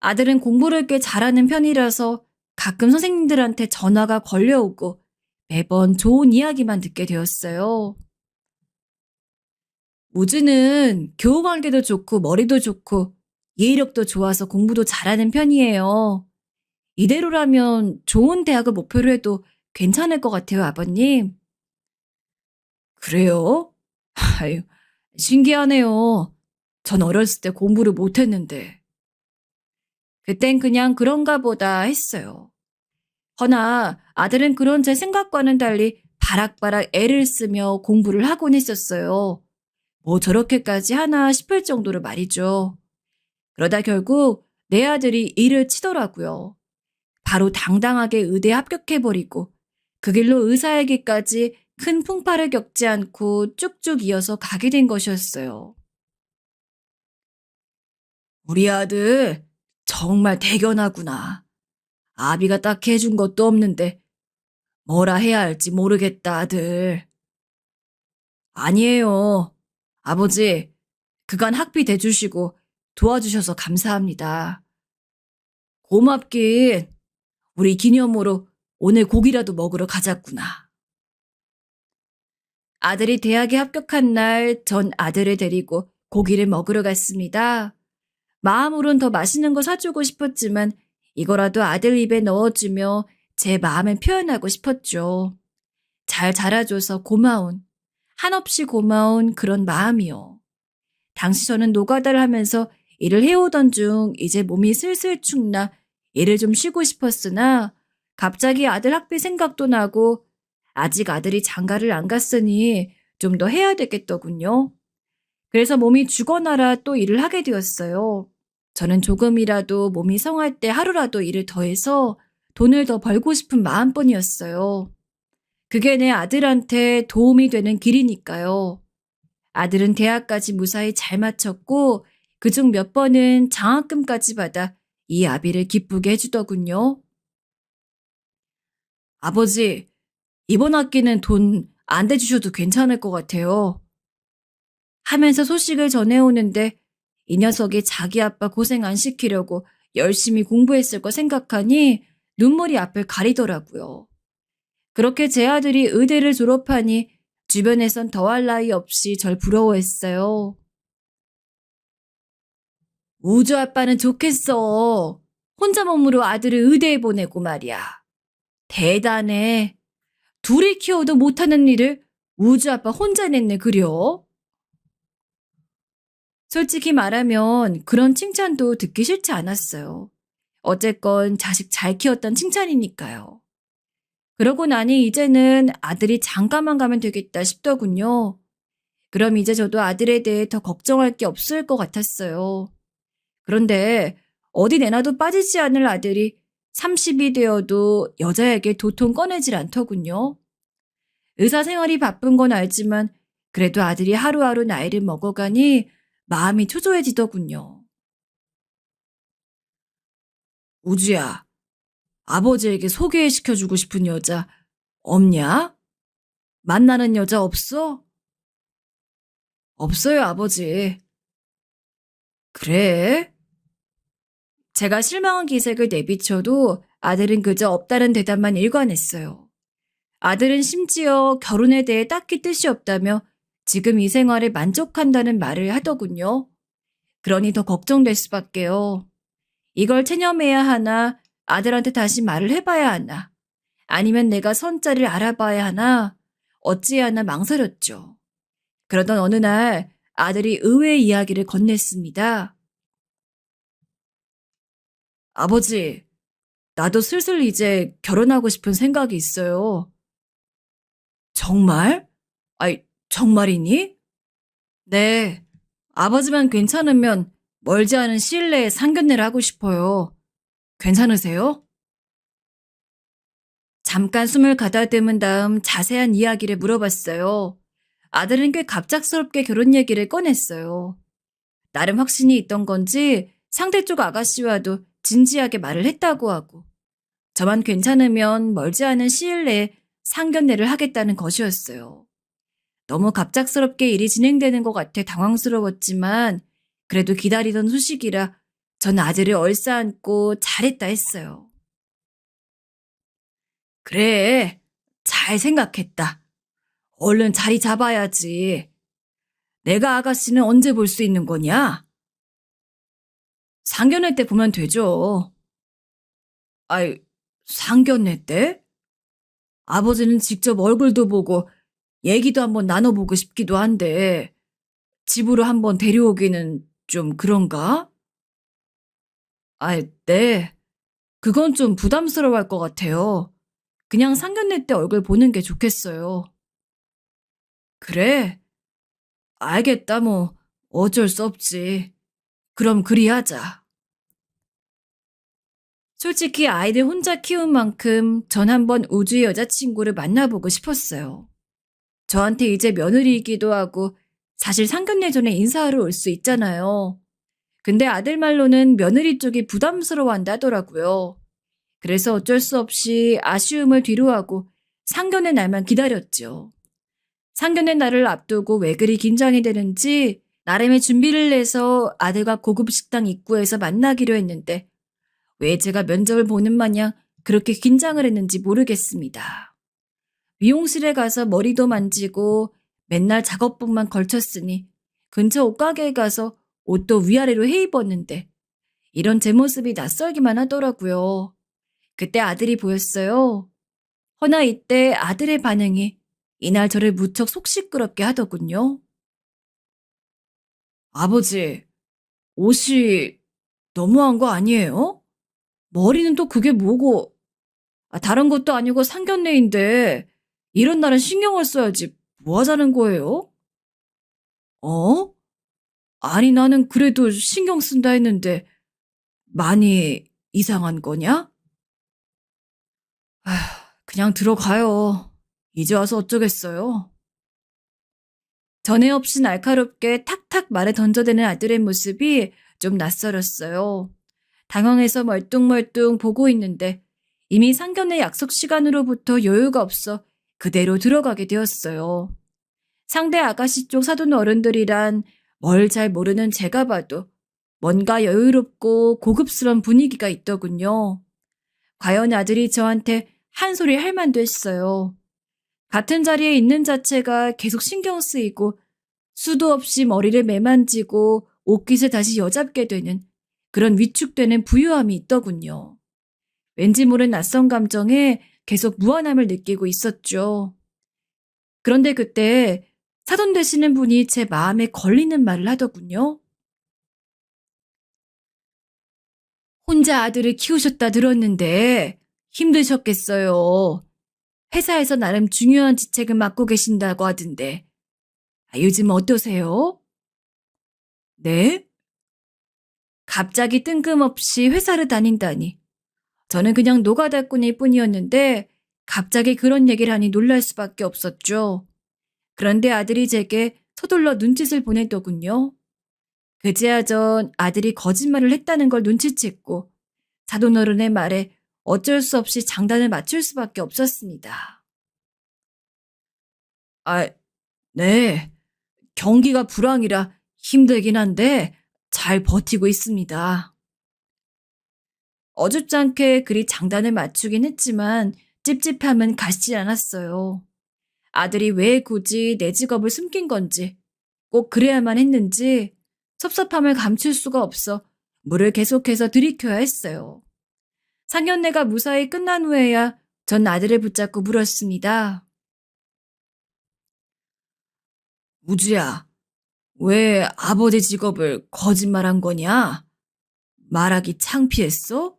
아들은 공부를 꽤 잘하는 편이라서 가끔 선생님들한테 전화가 걸려오고 매번 좋은 이야기만 듣게 되었어요. 우주는 교우관계도 좋고 머리도 좋고 예의력도 좋아서 공부도 잘하는 편이에요. 이대로라면 좋은 대학을 목표로 해도 괜찮을 것 같아요, 아버님. 그래요? 아유, 신기하네요. 전 어렸을 때 공부를 못했는데. 그땐 그냥 그런가 보다 했어요. 허나 아들은 그런 제 생각과는 달리 바락바락 애를 쓰며 공부를 하곤 했었어요. 뭐 저렇게까지 하나 싶을 정도로 말이죠. 그러다 결국 내 아들이 일을 치더라고요. 바로 당당하게 의대에 합격해버리고 그 길로 의사의 길까지 큰 풍파를 겪지 않고 쭉쭉 이어서 가게 된 것이었어요. 우리 아들 정말 대견하구나. 아비가 딱히 해준 것도 없는데 뭐라 해야 할지 모르겠다, 아들. 아니에요. 아버지, 그간 학비 대주시고 도와주셔서 감사합니다. 고맙긴. 우리 기념으로 오늘 고기라도 먹으러 가자꾸나. 아들이 대학에 합격한 날 전 아들을 데리고 고기를 먹으러 갔습니다. 마음으론 더 맛있는 거 사주고 싶었지만 이거라도 아들 입에 넣어주며 제 마음을 표현하고 싶었죠. 잘 자라줘서 고마운, 한없이 고마운 그런 마음이요. 당시 저는 노가다를 하면서 일을 해오던 중 이제 몸이 슬슬 축나 일을 좀 쉬고 싶었으나 갑자기 아들 학비 생각도 나고 아직 아들이 장가를 안 갔으니 좀 더 해야 되겠더군요. 그래서 몸이 죽어나라 또 일을 하게 되었어요. 저는 조금이라도 몸이 성할 때 하루라도 일을 더해서 돈을 더 벌고 싶은 마음뿐이었어요. 그게 내 아들한테 도움이 되는 길이니까요. 아들은 대학까지 무사히 잘 마쳤고 그중 몇 번은 장학금까지 받아 이 아비를 기쁘게 해주더군요. 아버지, 이번 학기는 돈 안 대주셔도 괜찮을 것 같아요. 하면서 소식을 전해오는데 이 녀석이 자기 아빠 고생 안 시키려고 열심히 공부했을 거 생각하니 눈물이 앞을 가리더라고요. 그렇게 제 아들이 의대를 졸업하니 주변에선 더할 나위 없이 절 부러워했어요. 우주 아빠는 좋겠어. 혼자 몸으로 아들을 의대에 보내고 말이야. 대단해. 둘이 키워도 못하는 일을 우주 아빠 혼자 냈네 그려. 솔직히 말하면 그런 칭찬도 듣기 싫지 않았어요. 어쨌건 자식 잘 키웠던 칭찬이니까요. 그러고 나니 이제는 아들이 장가만 가면 되겠다 싶더군요. 그럼 이제 저도 아들에 대해 더 걱정할 게 없을 것 같았어요. 그런데 어디 내놔도 빠지지 않을 아들이 30이 되어도 여자에게 도통 꺼내질 않더군요. 의사 생활이 바쁜 건 알지만 그래도 아들이 하루하루 나이를 먹어가니 마음이 초조해지더군요. 우주야, 아버지에게 소개시켜주고 싶은 여자 없냐? 만나는 여자 없어? 없어요, 아버지. 그래? 제가 실망한 기색을 내비쳐도 아들은 그저 없다는 대답만 일관했어요. 아들은 심지어 결혼에 대해 딱히 뜻이 없다며 지금 이 생활에 만족한다는 말을 하더군요. 그러니 더 걱정될 수밖에요. 이걸 체념해야 하나, 아들한테 다시 말을 해봐야 하나, 아니면 내가 선자를 알아봐야 하나, 어찌해야 하나 망설였죠. 그러던 어느 날 아들이 의외의 이야기를 건넸습니다. 아버지, 나도 슬슬 이제 결혼하고 싶은 생각이 있어요. 정말? 아이, 정말이니? 네. 아버지만 괜찮으면 멀지 않은 시일 내에 상견례를 하고 싶어요. 괜찮으세요? 잠깐 숨을 가다듬은 다음 자세한 이야기를 물어봤어요. 아들은 꽤 갑작스럽게 결혼 얘기를 꺼냈어요. 나름 확신이 있던 건지 상대 쪽 아가씨와도 진지하게 말을 했다고 하고 저만 괜찮으면 멀지 않은 시일 내에 상견례를 하겠다는 것이었어요. 너무 갑작스럽게 일이 진행되는 것 같아 당황스러웠지만 그래도 기다리던 소식이라 전 아들을 얼싸안고 잘했다 했어요. 그래, 잘 생각했다. 얼른 자리 잡아야지. 내가 아가씨는 언제 볼 수 있는 거냐? 상견례 때 보면 되죠. 아이, 상견례 때? 아버지는 직접 얼굴도 보고 얘기도 한번 나눠보고 싶기도 한데 집으로 한번 데려오기는 좀 그런가? 아이, 네. 그건 좀 부담스러워할 것 같아요. 그냥 상견례 때 얼굴 보는 게 좋겠어요. 그래? 알겠다, 뭐. 어쩔 수 없지. 그럼 그리 하자. 솔직히 아이들 혼자 키운 만큼 전 한번 우주의 여자친구를 만나보고 싶었어요. 저한테 이제 며느리이기도 하고 사실 상견례 전에 인사하러 올 수 있잖아요. 근데 아들 말로는 며느리 쪽이 부담스러워한다더라고요. 그래서 어쩔 수 없이 아쉬움을 뒤로하고 상견례 날만 기다렸죠. 상견례 날을 앞두고 왜 그리 긴장이 되는지 나름의 준비를 내서 아들과 고급 식당 입구에서 만나기로 했는데 왜 제가 면접을 보는 마냥 그렇게 긴장을 했는지 모르겠습니다. 미용실에 가서 머리도 만지고 맨날 작업복만 걸쳤으니 근처 옷가게에 가서 옷도 위아래로 해 입었는데 이런 제 모습이 낯설기만 하더라고요. 그때 아들이 보였어요. 허나 이때 아들의 반응이 이날 저를 무척 속 시끄럽게 하더군요. 아버지, 옷이 너무한 거 아니에요? 머리는 또 그게 뭐고, 다른 것도 아니고 상견례인데 이런 날은 신경을 써야지 뭐 하자는 거예요? 어? 아니 나는 그래도 신경 쓴다 했는데 많이 이상한 거냐? 아휴, 그냥 들어가요. 이제 와서 어쩌겠어요. 전에 없이 날카롭게 탁탁 말에 던져대는 아들의 모습이 좀 낯설었어요. 당황해서 멀뚱멀뚱 보고 있는데 이미 상견례 약속 시간으로부터 여유가 없어 그대로 들어가게 되었어요. 상대 아가씨 쪽 사돈 어른들이란 뭘 잘 모르는 제가 봐도 뭔가 여유롭고 고급스러운 분위기가 있더군요. 과연 아들이 저한테 한 소리 할 만도 했어요. 같은 자리에 있는 자체가 계속 신경 쓰이고 수도 없이 머리를 매만지고 옷깃을 다시 여잡게 되는 그런 위축되는 부유함이 있더군요. 왠지 모른 낯선 감정에 계속 무한함을 느끼고 있었죠. 그런데 그때 사돈 되시는 분이 제 마음에 걸리는 말을 하더군요. 혼자 아들을 키우셨다 들었는데 힘드셨겠어요. 회사에서 나름 중요한 직책을 맡고 계신다고 하던데. 요즘 어떠세요? 네? 갑자기 뜬금없이 회사를 다닌다니. 저는 그냥 노가다꾼일 뿐이었는데 갑자기 그런 얘기를 하니 놀랄 수밖에 없었죠. 그런데 아들이 제게 서둘러 눈짓을 보내더군요. 그제야 전 아들이 거짓말을 했다는 걸 눈치챘고 사돈어른의 말에 어쩔 수 없이 장단을 맞출 수밖에 없었습니다. 아, 네. 경기가 불황이라 힘들긴 한데 잘 버티고 있습니다. 어줍잖게 그리 장단을 맞추긴 했지만 찝찝함은 가시지 않았어요. 아들이 왜 굳이 내 직업을 숨긴 건지, 꼭 그래야만 했는지 섭섭함을 감출 수가 없어 물을 계속해서 들이켜야 했어요. 상견례가 무사히 끝난 후에야 전 아들을 붙잡고 물었습니다. 우주야, 왜 아버지 직업을 거짓말한 거냐? 말하기 창피했어?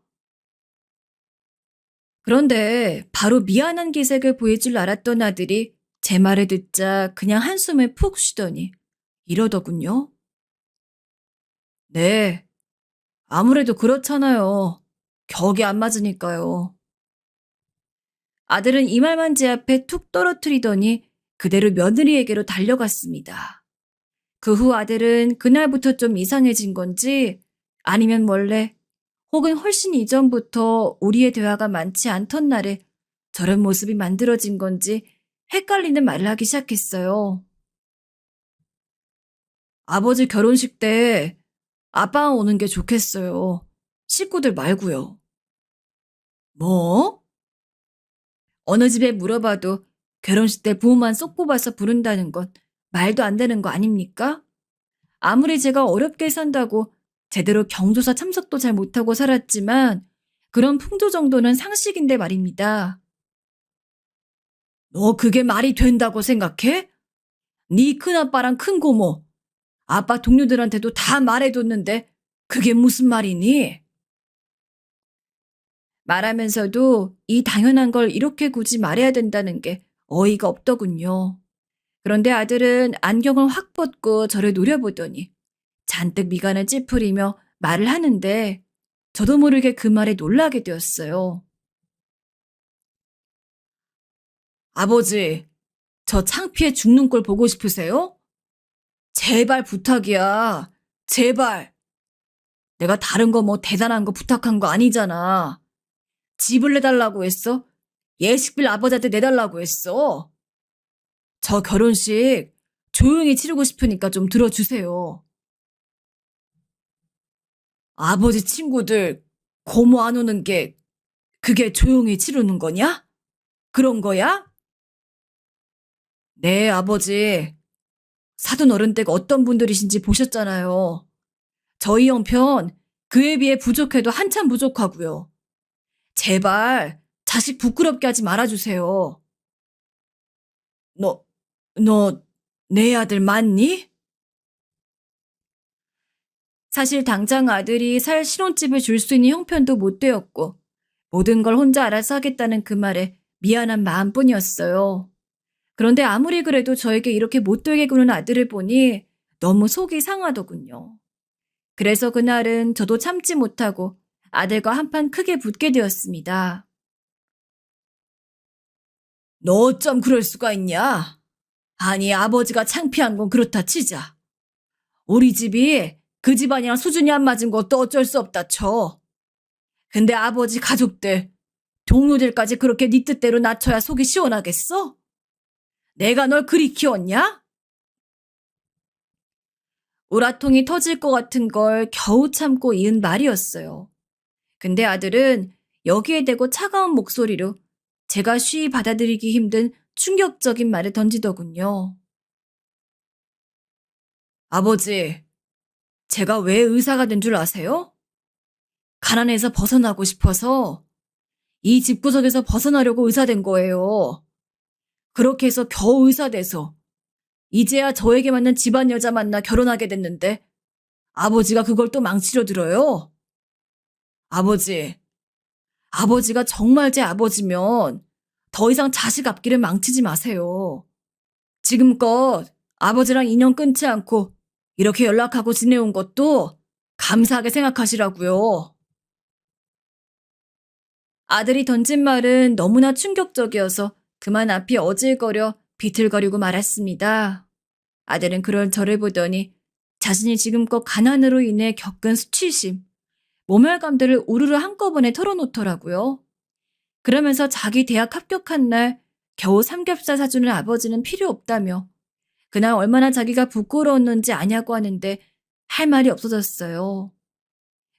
그런데 바로 미안한 기색을 보일 줄 알았던 아들이 제 말을 듣자 그냥 한숨을 푹 쉬더니 이러더군요. 네, 아무래도 그렇잖아요. 격이 안 맞으니까요. 아들은 이 말만 제 앞에 툭 떨어뜨리더니 그대로 며느리에게로 달려갔습니다. 그 후 아들은 그날부터 좀 이상해진 건지 아니면 원래 혹은 훨씬 이전부터 우리의 대화가 많지 않던 날에 저런 모습이 만들어진 건지 헷갈리는 말을 하기 시작했어요. 아버지 결혼식 때 아빠가 오는 게 좋겠어요. 식구들 말고요. 뭐? 어느 집에 물어봐도 결혼식 때 부모만 쏙 뽑아서 부른다는 건 말도 안 되는 거 아닙니까? 아무리 제가 어렵게 산다고 제대로 경조사 참석도 잘 못하고 살았지만 그런 풍조 정도는 상식인데 말입니다. 너 그게 말이 된다고 생각해? 네 큰아빠랑 큰고모, 아빠 동료들한테도 다 말해뒀는데 그게 무슨 말이니? 말하면서도 이 당연한 걸 이렇게 굳이 말해야 된다는 게 어이가 없더군요. 그런데 아들은 안경을 확 벗고 저를 노려보더니 잔뜩 미간을 찌푸리며 말을 하는데 저도 모르게 그 말에 놀라게 되었어요. 아버지, 저 창피해 죽는 꼴 보고 싶으세요? 제발 부탁이야. 제발. 내가 다른 거 뭐 대단한 거 부탁한 거 아니잖아. 집을 내달라고 했어? 예식비를 아버지한테 내달라고 했어? 저 결혼식 조용히 치르고 싶으니까 좀 들어주세요. 아버지 친구들 고모 안 오는 게 그게 조용히 치르는 거냐? 그런 거야? 네, 아버지. 사돈 어른댁 어떤 분들이신지 보셨잖아요. 저희 형편 그에 비해 부족해도 한참 부족하고요. 제발 자식 부끄럽게 하지 말아주세요. 너, 너 내 아들 맞니? 사실 당장 아들이 살 신혼집을 줄 수 있는 형편도 못 되었고 모든 걸 혼자 알아서 하겠다는 그 말에 미안한 마음뿐이었어요. 그런데 아무리 그래도 저에게 이렇게 못되게 구는 아들을 보니 너무 속이 상하더군요. 그래서 그날은 저도 참지 못하고 아들과 한판 크게 붙게 되었습니다. 너 어쩜 그럴 수가 있냐? 아니, 아버지가 창피한 건 그렇다 치자. 우리 집이 그 집안이랑 수준이 안 맞은 것도 어쩔 수 없다 쳐. 근데 아버지 가족들 동료들까지 그렇게 네 뜻대로 낮춰야 속이 시원하겠어? 내가 널 그리 키웠냐? 우라통이 터질 것 같은 걸 겨우 참고 이은 말이었어요. 근데 아들은 여기에 대고 차가운 목소리로 제가 쉬이 받아들이기 힘든 충격적인 말을 던지더군요. 아버지, 제가 왜 의사가 된 줄 아세요? 가난에서 벗어나고 싶어서 이 집구석에서 벗어나려고 의사 된 거예요. 그렇게 해서 겨우 의사 돼서 이제야 저에게 맞는 집안 여자 만나 결혼하게 됐는데 아버지가 그걸 또 망치려 들어요. 아버지, 아버지가 정말 제 아버지면 더 이상 자식 앞길을 망치지 마세요. 지금껏 아버지랑 인연 끊지 않고 이렇게 연락하고 지내온 것도 감사하게 생각하시라고요. 아들이 던진 말은 너무나 충격적이어서 그만 앞이 어질거려 비틀거리고 말았습니다. 아들은 그런 저를 보더니 자신이 지금껏 가난으로 인해 겪은 수치심, 모멸감들을 우르르 한꺼번에 털어놓더라고요. 그러면서 자기 대학 합격한 날 겨우 삼겹살 사주는 아버지는 필요 없다며 그날 얼마나 자기가 부끄러웠는지 아냐고 하는데 할 말이 없어졌어요.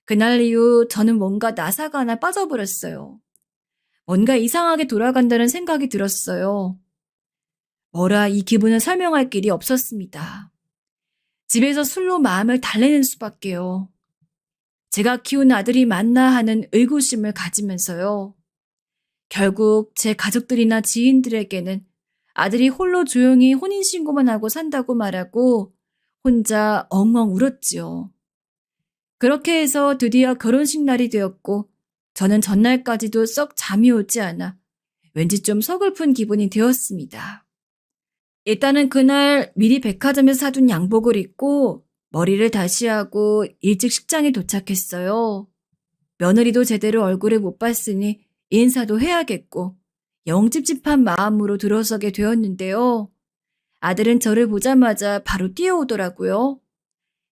그날 이후 저는 뭔가 나사가 하나 빠져버렸어요. 뭔가 이상하게 돌아간다는 생각이 들었어요. 뭐라 이 기분을 설명할 길이 없었습니다. 집에서 술로 마음을 달래는 수밖에요. 제가 키운 아들이 맞나 하는 의구심을 가지면서요. 결국 제 가족들이나 지인들에게는 아들이 홀로 조용히 혼인신고만 하고 산다고 말하고 혼자 엉엉 울었지요. 그렇게 해서 드디어 결혼식 날이 되었고 저는 전날까지도 썩 잠이 오지 않아 왠지 좀 서글픈 기분이 되었습니다. 일단은 그날 미리 백화점에서 사둔 양복을 입고 머리를 다시 하고 일찍 식장에 도착했어요. 며느리도 제대로 얼굴을 못 봤으니 인사도 해야겠고 영 찝찝한 마음으로 들어서게 되었는데요. 아들은 저를 보자마자 바로 뛰어오더라고요.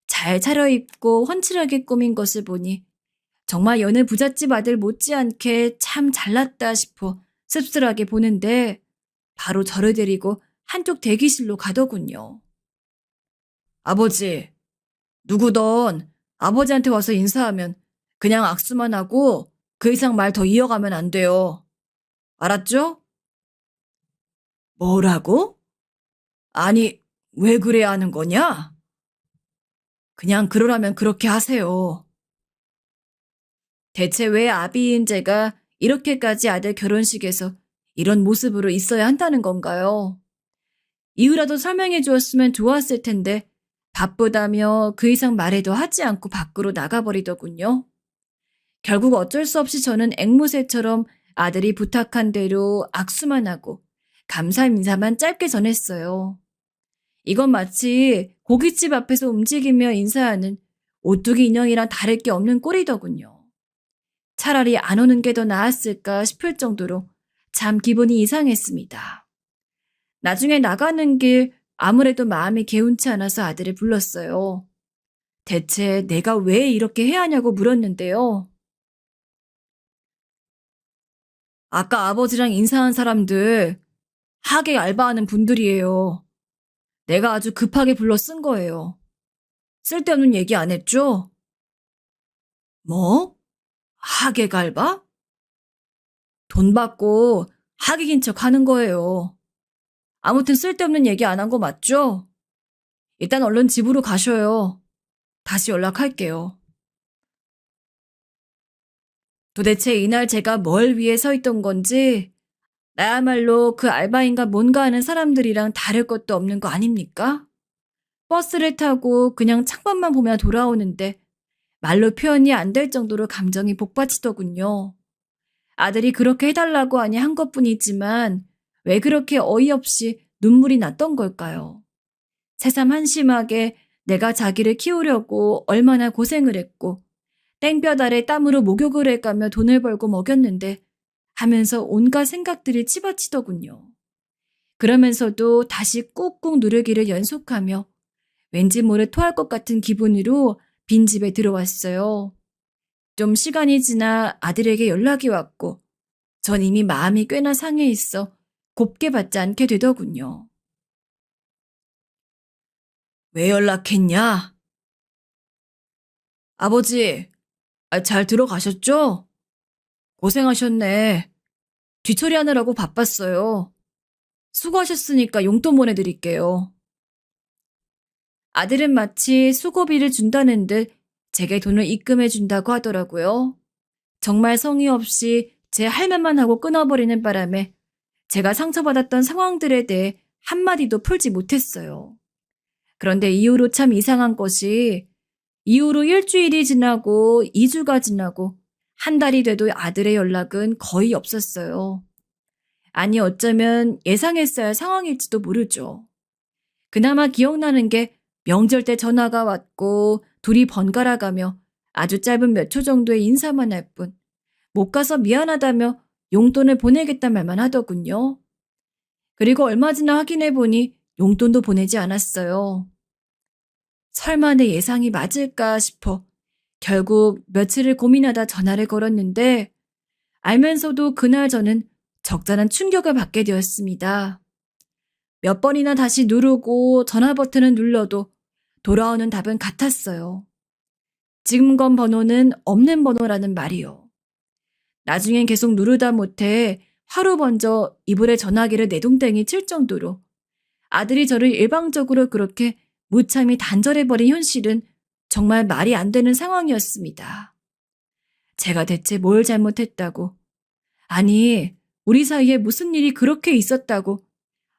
잘 차려입고 훤칠하게 꾸민 것을 보니 정말 여느 부잣집 아들 못지않게 참 잘났다 싶어 씁쓸하게 보는데 바로 저를 데리고 한쪽 대기실로 가더군요. 아버지, 누구던 아버지한테 와서 인사하면 그냥 악수만 하고 그 이상 말 더 이어가면 안 돼요. 알았죠? 뭐라고? 아니, 왜 그래야 하는 거냐? 그냥 그러라면 그렇게 하세요. 대체 왜 아비인 제가 이렇게까지 아들 결혼식에서 이런 모습으로 있어야 한다는 건가요? 이유라도 설명해 주었으면 좋았을 텐데 바쁘다며 그 이상 말해도 하지 않고 밖으로 나가버리더군요. 결국 어쩔 수 없이 저는 앵무새처럼 아들이 부탁한 대로 악수만 하고 감사 인사만 짧게 전했어요. 이건 마치 고깃집 앞에서 움직이며 인사하는 오뚜기 인형이랑 다를 게 없는 꼴이더군요. 차라리 안 오는 게 더 나았을까 싶을 정도로 참 기분이 이상했습니다. 나중에 나가는 길 아무래도 마음이 개운치 않아서 아들을 불렀어요. 대체 내가 왜 이렇게 해야 하냐고 물었는데요. 아까 아버지랑 인사한 사람들 하객 알바하는 분들이에요. 내가 아주 급하게 불러 쓴 거예요. 쓸데없는 얘기 안 했죠? 뭐? 하객 알바? 돈 받고 하객인 척 하는 거예요. 아무튼 쓸데없는 얘기 안 한 거 맞죠? 일단 얼른 집으로 가셔요. 다시 연락할게요. 도대체 이날 제가 뭘 위해 서 있던 건지 나야말로 그 알바인가 뭔가 하는 사람들이랑 다를 것도 없는 거 아닙니까? 버스를 타고 그냥 창밖만 보며 돌아오는데 말로 표현이 안 될 정도로 감정이 복받치더군요. 아들이 그렇게 해달라고 하니 한 것뿐이지만 왜 그렇게 어이없이 눈물이 났던 걸까요? 새삼 한심하게 내가 자기를 키우려고 얼마나 고생을 했고 땡볕 아래 땀으로 목욕을 해가며 돈을 벌고 먹였는데 하면서 온갖 생각들이 치받치더군요. 그러면서도 다시 꾹꾹 누르기를 연속하며 왠지 모래 토할 것 같은 기분으로 빈집에 들어왔어요. 좀 시간이 지나 아들에게 연락이 왔고 전 이미 마음이 꽤나 상해 있어 곱게 받지 않게 되더군요. 왜 연락했냐? 아버지, 잘 들어가셨죠? 고생하셨네. 뒤처리하느라고 바빴어요. 수고하셨으니까 용돈 보내드릴게요. 아들은 마치 수고비를 준다는 듯 제게 돈을 입금해 준다고 하더라고요. 정말 성의 없이 제 할 말만 하고 끊어버리는 바람에 제가 상처받았던 상황들에 대해 한마디도 풀지 못했어요. 그런데 이후로 참 이상한 것이 이후로 일주일이 지나고 2주가 지나고 한 달이 돼도 아들의 연락은 거의 없었어요. 아니 어쩌면 예상했어야 할 상황일지도 모르죠. 그나마 기억나는 게 명절 때 전화가 왔고 둘이 번갈아 가며 아주 짧은 몇 초 정도의 인사만 할 뿐 못 가서 미안하다며 용돈을 보내겠단 말만 하더군요. 그리고 얼마 지나 확인해 보니 용돈도 보내지 않았어요. 설마 내 예상이 맞을까 싶어 결국 며칠을 고민하다 전화를 걸었는데 알면서도 그날 저는 적잖은 충격을 받게 되었습니다. 몇 번이나 다시 누르고 전화 버튼을 눌러도 돌아오는 답은 같았어요. 지금 건 번호는 없는 번호라는 말이요. 나중엔 계속 누르다 못해 하루 먼저 이불에 전화기를 내동댕이 칠 정도로 아들이 저를 일방적으로 그렇게 무참히 단절해버린 현실은 정말 말이 안 되는 상황이었습니다. 제가 대체 뭘 잘못했다고, 아니 우리 사이에 무슨 일이 그렇게 있었다고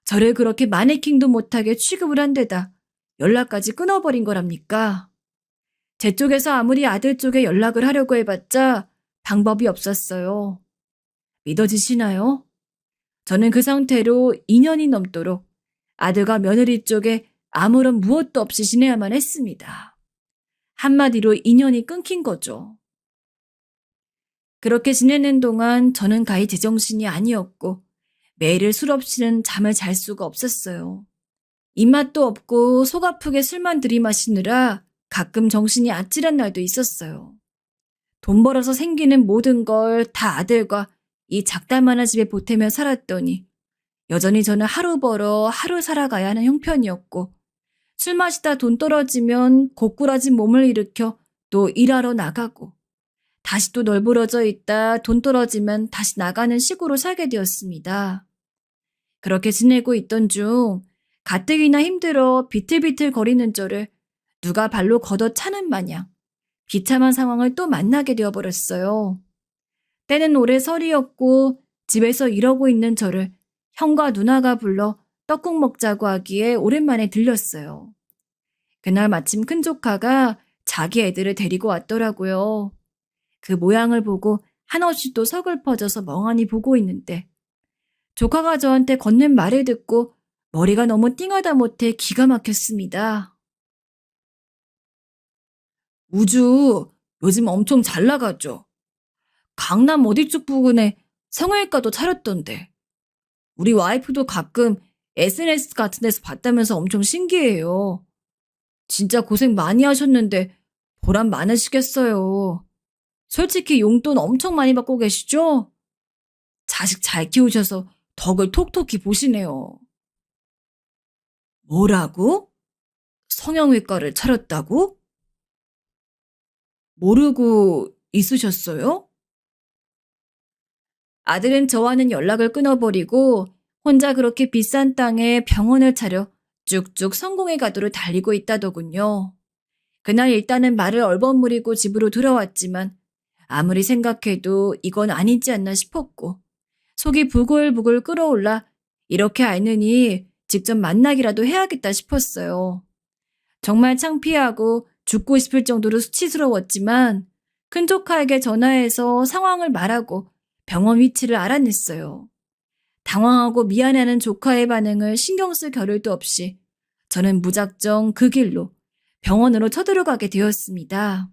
저를 그렇게 마네킹도 못하게 취급을 한 데다 연락까지 끊어버린 거랍니까? 제 쪽에서 아무리 아들 쪽에 연락을 하려고 해봤자 방법이 없었어요. 믿어지시나요? 저는 그 상태로 2년이 넘도록 아들과 며느리 쪽에 아무런 무엇도 없이 지내야만 했습니다. 한마디로 인연이 끊긴 거죠. 그렇게 지내는 동안 저는 가히 제정신이 아니었고 매일을 술 없이는 잠을 잘 수가 없었어요. 입맛도 없고 속 아프게 술만 들이마시느라 가끔 정신이 아찔한 날도 있었어요. 돈 벌어서 생기는 모든 걸 다 아들과 이 작달만한 집에 보태며 살았더니 여전히 저는 하루 벌어 하루 살아가야 하는 형편이었고 술 마시다 돈 떨어지면 고꾸라진 몸을 일으켜 또 일하러 나가고 다시 또 널브러져 있다 돈 떨어지면 다시 나가는 식으로 살게 되었습니다. 그렇게 지내고 있던 중 가뜩이나 힘들어 비틀비틀 거리는 저를 누가 발로 걷어차는 마냥 비참한 상황을 또 만나게 되어버렸어요. 때는 올해 설이었고 집에서 이러고 있는 저를 형과 누나가 불러 떡국 먹자고 하기에 오랜만에 들렸어요. 그날 마침 큰 조카가 자기 애들을 데리고 왔더라고요. 그 모양을 보고 한없이 또 서글퍼져서 멍하니 보고 있는데 조카가 저한테 건넨 말을 듣고 머리가 너무 띵하다 못해 기가 막혔습니다. 우주 요즘 엄청 잘 나가죠. 강남 어디 쪽 부근에 성형외과도 차렸던데. 우리 와이프도 가끔 SNS 같은 데서 봤다면서 엄청 신기해요. 진짜 고생 많이 하셨는데 보람 많으시겠어요. 솔직히 용돈 엄청 많이 받고 계시죠? 자식 잘 키우셔서 덕을 톡톡히 보시네요. 뭐라고? 성형외과를 차렸다고? 모르고 있으셨어요? 아들은 저와는 연락을 끊어버리고 혼자 그렇게 비싼 땅에 병원을 차려 쭉쭉 성공의 가도를 달리고 있다더군요. 그날 일단은 말을 얼버무리고 집으로 돌아왔지만 아무리 생각해도 이건 아니지 않나 싶었고 속이 부글부글 끓어올라 이렇게 알느니 직접 만나기라도 해야겠다 싶었어요. 정말 창피하고 죽고 싶을 정도로 수치스러웠지만 큰 조카에게 전화해서 상황을 말하고 병원 위치를 알아냈어요. 당황하고 미안해하는 조카의 반응을 신경 쓸 겨를도 없이 저는 무작정 그 길로 병원으로 쳐들어가게 되었습니다.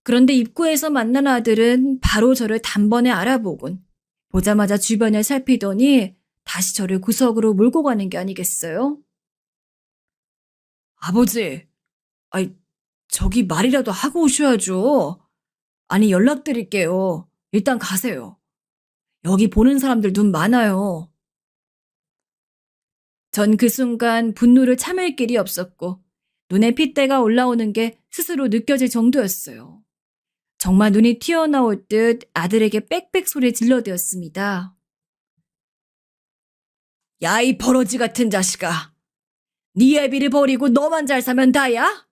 그런데 입구에서 만난 아들은 바로 저를 단번에 알아보곤 보자마자 주변을 살피더니 다시 저를 구석으로 몰고 가는 게 아니겠어요? 아버지, 아이, 저기 말이라도 하고 오셔야죠. 아니, 연락드릴게요. 일단 가세요. 여기 보는 사람들 눈 많아요. 전 그 순간 분노를 참을 길이 없었고 눈에 핏대가 올라오는 게 스스로 느껴질 정도였어요. 정말 눈이 튀어나올 듯 아들에게 빽빽 소리 질러대었습니다. 야, 이 버러지 같은 자식아. 네 애비를 버리고 너만 잘 사면 다야?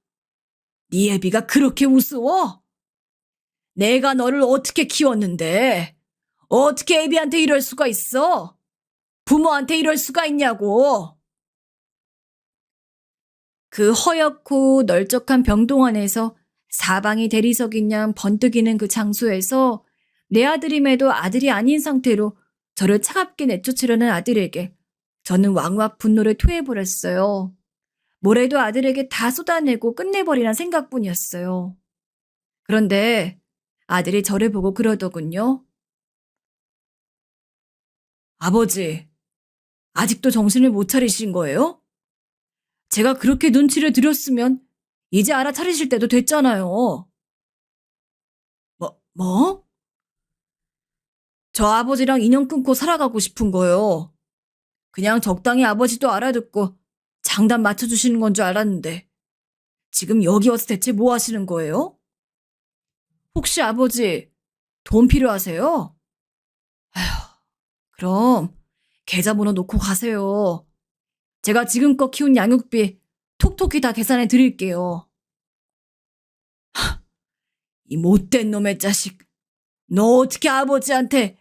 네 애비가 그렇게 우스워? 내가 너를 어떻게 키웠는데? 어떻게 애비한테 이럴 수가 있어? 부모한테 이럴 수가 있냐고. 그 허옇고 널쩍한 병동 안에서 사방이 대리석인 양 번뜩이는 그 장소에서 내 아들임에도 아들이 아닌 상태로 저를 차갑게 내쫓으려는 아들에게 저는 왕왕 분노를 토해버렸어요. 뭐래도 아들에게 다 쏟아내고 끝내버리란 생각뿐이었어요. 그런데 아들이 저를 보고 그러더군요. 아버지, 아직도 정신을 못 차리신 거예요? 제가 그렇게 눈치를 드렸으면 이제 알아차리실 때도 됐잖아요. 뭐? 저 아버지랑 인연 끊고 살아가고 싶은 거요. 그냥 적당히 아버지도 알아듣고 장단 맞춰주시는 건 줄 알았는데 지금 여기 와서 대체 뭐 하시는 거예요? 혹시 아버지 돈 필요하세요? 아휴, 그럼 계좌번호 놓고 가세요. 제가 지금껏 키운 양육비 톡톡히 다 계산해 드릴게요. 이 못된 놈의 자식. 너 어떻게 아버지한테.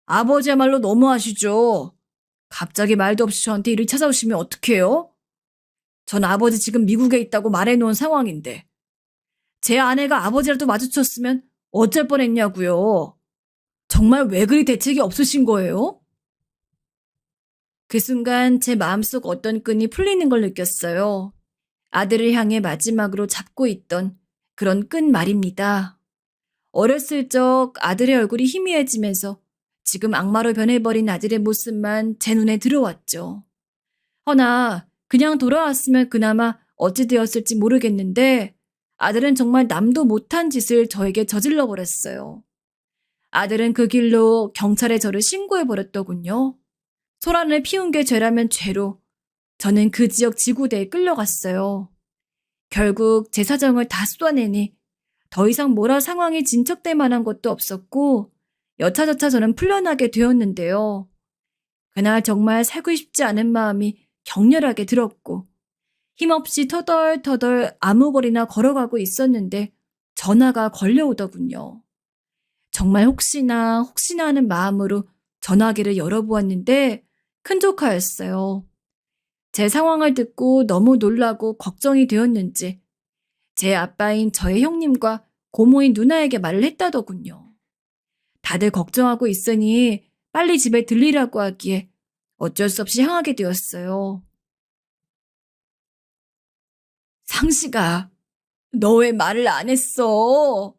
아버지야말로 너무하시죠. 갑자기 말도 없이 저한테 이를 찾아오시면 어떡해요? 전 아버지 지금 미국에 있다고 말해놓은 상황인데 제 아내가 아버지라도 마주쳤으면 어쩔 뻔했냐고요. 정말 왜 그리 대책이 없으신 거예요? 그 순간 제 마음속 어떤 끈이 풀리는 걸 느꼈어요. 아들을 향해 마지막으로 잡고 있던 그런 끈 말입니다. 어렸을 적 아들의 얼굴이 희미해지면서 지금 악마로 변해버린 아들의 모습만 제 눈에 들어왔죠. 허나 그냥 돌아왔으면 그나마 어찌 되었을지 모르겠는데 아들은 정말 남도 못한 짓을 저에게 저질러 버렸어요. 아들은 그 길로 경찰에 저를 신고해버렸더군요. 소란을 피운 게 죄라면 죄로 저는 그 지역 지구대에 끌려갔어요. 결국 제 사정을 다 쏟아내니 더 이상 뭐라 상황이 진척될 만한 것도 없었고 여차저차 저는 풀려나게 되었는데요. 그날 정말 살고 싶지 않은 마음이 격렬하게 들었고 힘없이 터덜터덜 아무 거리나 걸어가고 있었는데 전화가 걸려오더군요. 정말 혹시나 하는 마음으로 전화기를 열어보았는데 큰 조카였어요. 제 상황을 듣고 너무 놀라고 걱정이 되었는지 제 아빠인 저의 형님과 고모인 누나에게 말을 했다더군요. 다들 걱정하고 있으니 빨리 집에 들리라고 하기에 어쩔 수 없이 향하게 되었어요. 상식아, 너 왜 말을 안 했어?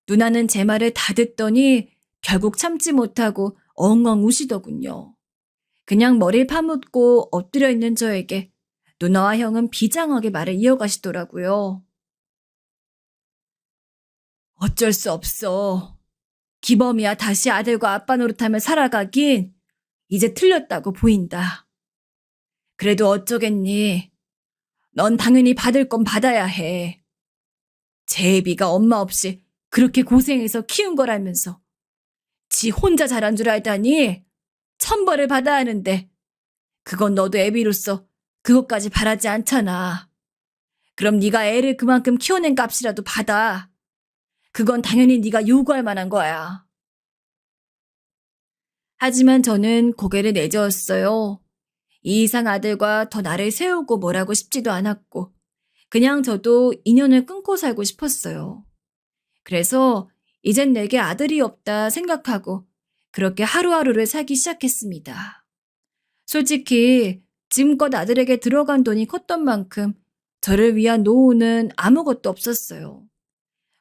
누나는 제 말을 다 듣더니 결국 참지 못하고 엉엉 우시더군요. 그냥 머리를 파묻고 엎드려 있는 저에게 누나와 형은 비장하게 말을 이어가시더라고요. 어쩔 수 없어. 기범이야 다시 아들과 아빠 노릇하며 살아가긴 이제 틀렸다고 보인다. 그래도 어쩌겠니? 넌 당연히 받을 건 받아야 해. 제비가 엄마 없이 그렇게 고생해서 키운 거라면서 지 혼자 자란 줄 알다니 천벌을 받아야 하는데 그건 너도 애비로서 그것까지 바라지 않잖아. 그럼 네가 애를 그만큼 키워낸 값이라도 받아. 그건 당연히 네가 요구할 만한 거야. 하지만 저는 고개를 내저었어요. 이 이상 아들과 더 나를 세우고 뭐라고 싶지도 않았고 그냥 저도 인연을 끊고 살고 싶었어요. 그래서 이젠 내게 아들이 없다 생각하고 그렇게 하루하루를 살기 시작했습니다. 솔직히 지금껏 아들에게 들어간 돈이 컸던 만큼 저를 위한 노후는 아무것도 없었어요.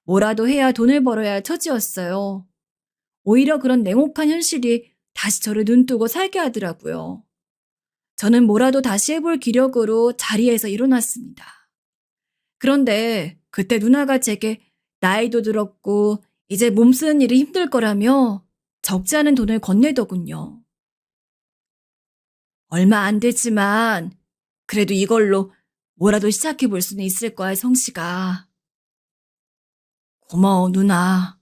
뭐라도 해야 돈을 벌어야 할 처지였어요. 오히려 그런 냉혹한 현실이 다시 저를 눈뜨고 살게 하더라고요. 저는 뭐라도 다시 해볼 기력으로 자리에서 일어났습니다. 그런데 그때 누나가 제게 나이도 들었고 이제 몸 쓰는 일이 힘들 거라며 적지 않은 돈을 건네더군요. 얼마 안 되지만 그래도 이걸로 뭐라도 시작해 볼 수는 있을 거야, 성씨가. 고마워, 누나.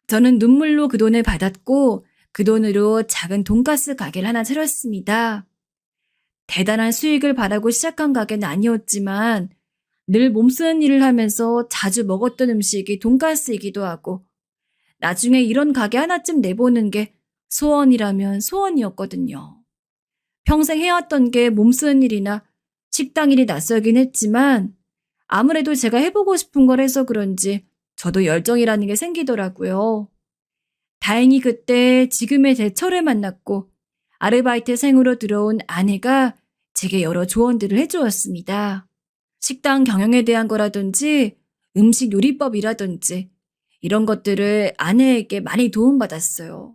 저는 눈물로 그 돈을 받았고 그 돈으로 작은 돈가스 가게를 하나 차렸습니다. 대단한 수익을 바라고 시작한 가게는 아니었지만 늘 몸쓰는 일을 하면서 자주 먹었던 음식이 돈가스이기도 하고 나중에 이런 가게 하나쯤 내보는 게 소원이라면 소원이었거든요. 평생 해왔던 게 몸쓰는 일이나 식당 일이 낯설긴 했지만 아무래도 제가 해보고 싶은 걸 해서 그런지 저도 열정이라는 게 생기더라고요. 다행히 그때 지금의 제철을 만났고 아르바이트생으로 들어온 아내가 제게 여러 조언들을 해주었습니다. 식당 경영에 대한 거라든지 음식 요리법이라든지 이런 것들을 아내에게 많이 도움받았어요.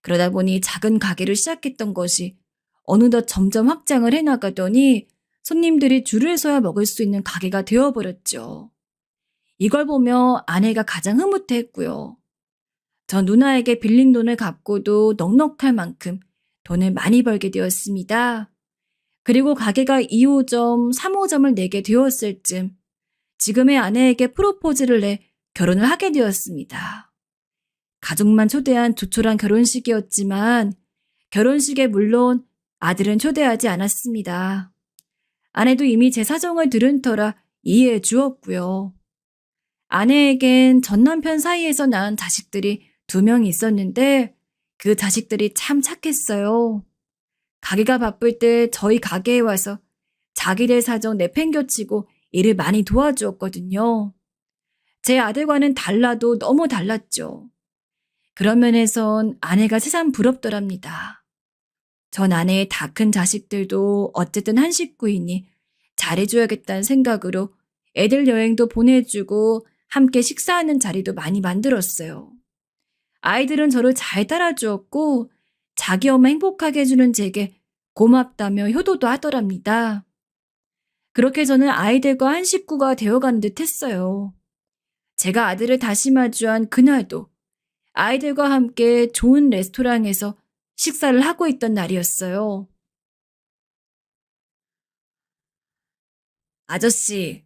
그러다 보니 작은 가게를 시작했던 것이 어느덧 점점 확장을 해나가더니 손님들이 줄을 서야 먹을 수 있는 가게가 되어버렸죠. 이걸 보며 아내가 가장 흐뭇해했고요. 저 누나에게 빌린 돈을 갚고도 넉넉할 만큼 돈을 많이 벌게 되었습니다. 그리고 가게가 2호점, 3호점을 내게 되었을 즈음 지금의 아내에게 프로포즈를 내 결혼을 하게 되었습니다. 가족만 초대한 조촐한 결혼식이었지만 결혼식에 물론 아들은 초대하지 않았습니다. 아내도 이미 제 사정을 들은 터라 이해해 주었고요. 아내에겐 전 남편 사이에서 낳은 자식들이 2명이 있었는데 그 자식들이 참 착했어요. 가게가 바쁠 때 저희 가게에 와서 자기들 사정 내팽겨치고 일을 많이 도와주었거든요. 제 아들과는 달라도 너무 달랐죠. 그런 면에선 아내가 새삼 부럽더랍니다. 전 아내의 다 큰 자식들도 어쨌든 한 식구이니 잘해줘야겠다는 생각으로 애들 여행도 보내주고 함께 식사하는 자리도 많이 만들었어요. 아이들은 저를 잘 따라주었고 자기 엄마 행복하게 해주는 제게 고맙다며 효도도 하더랍니다. 그렇게 저는 아이들과 한 식구가 되어가는 듯 했어요. 제가 아들을 다시 마주한 그날도 아이들과 함께 좋은 레스토랑에서 식사를 하고 있던 날이었어요. 아저씨,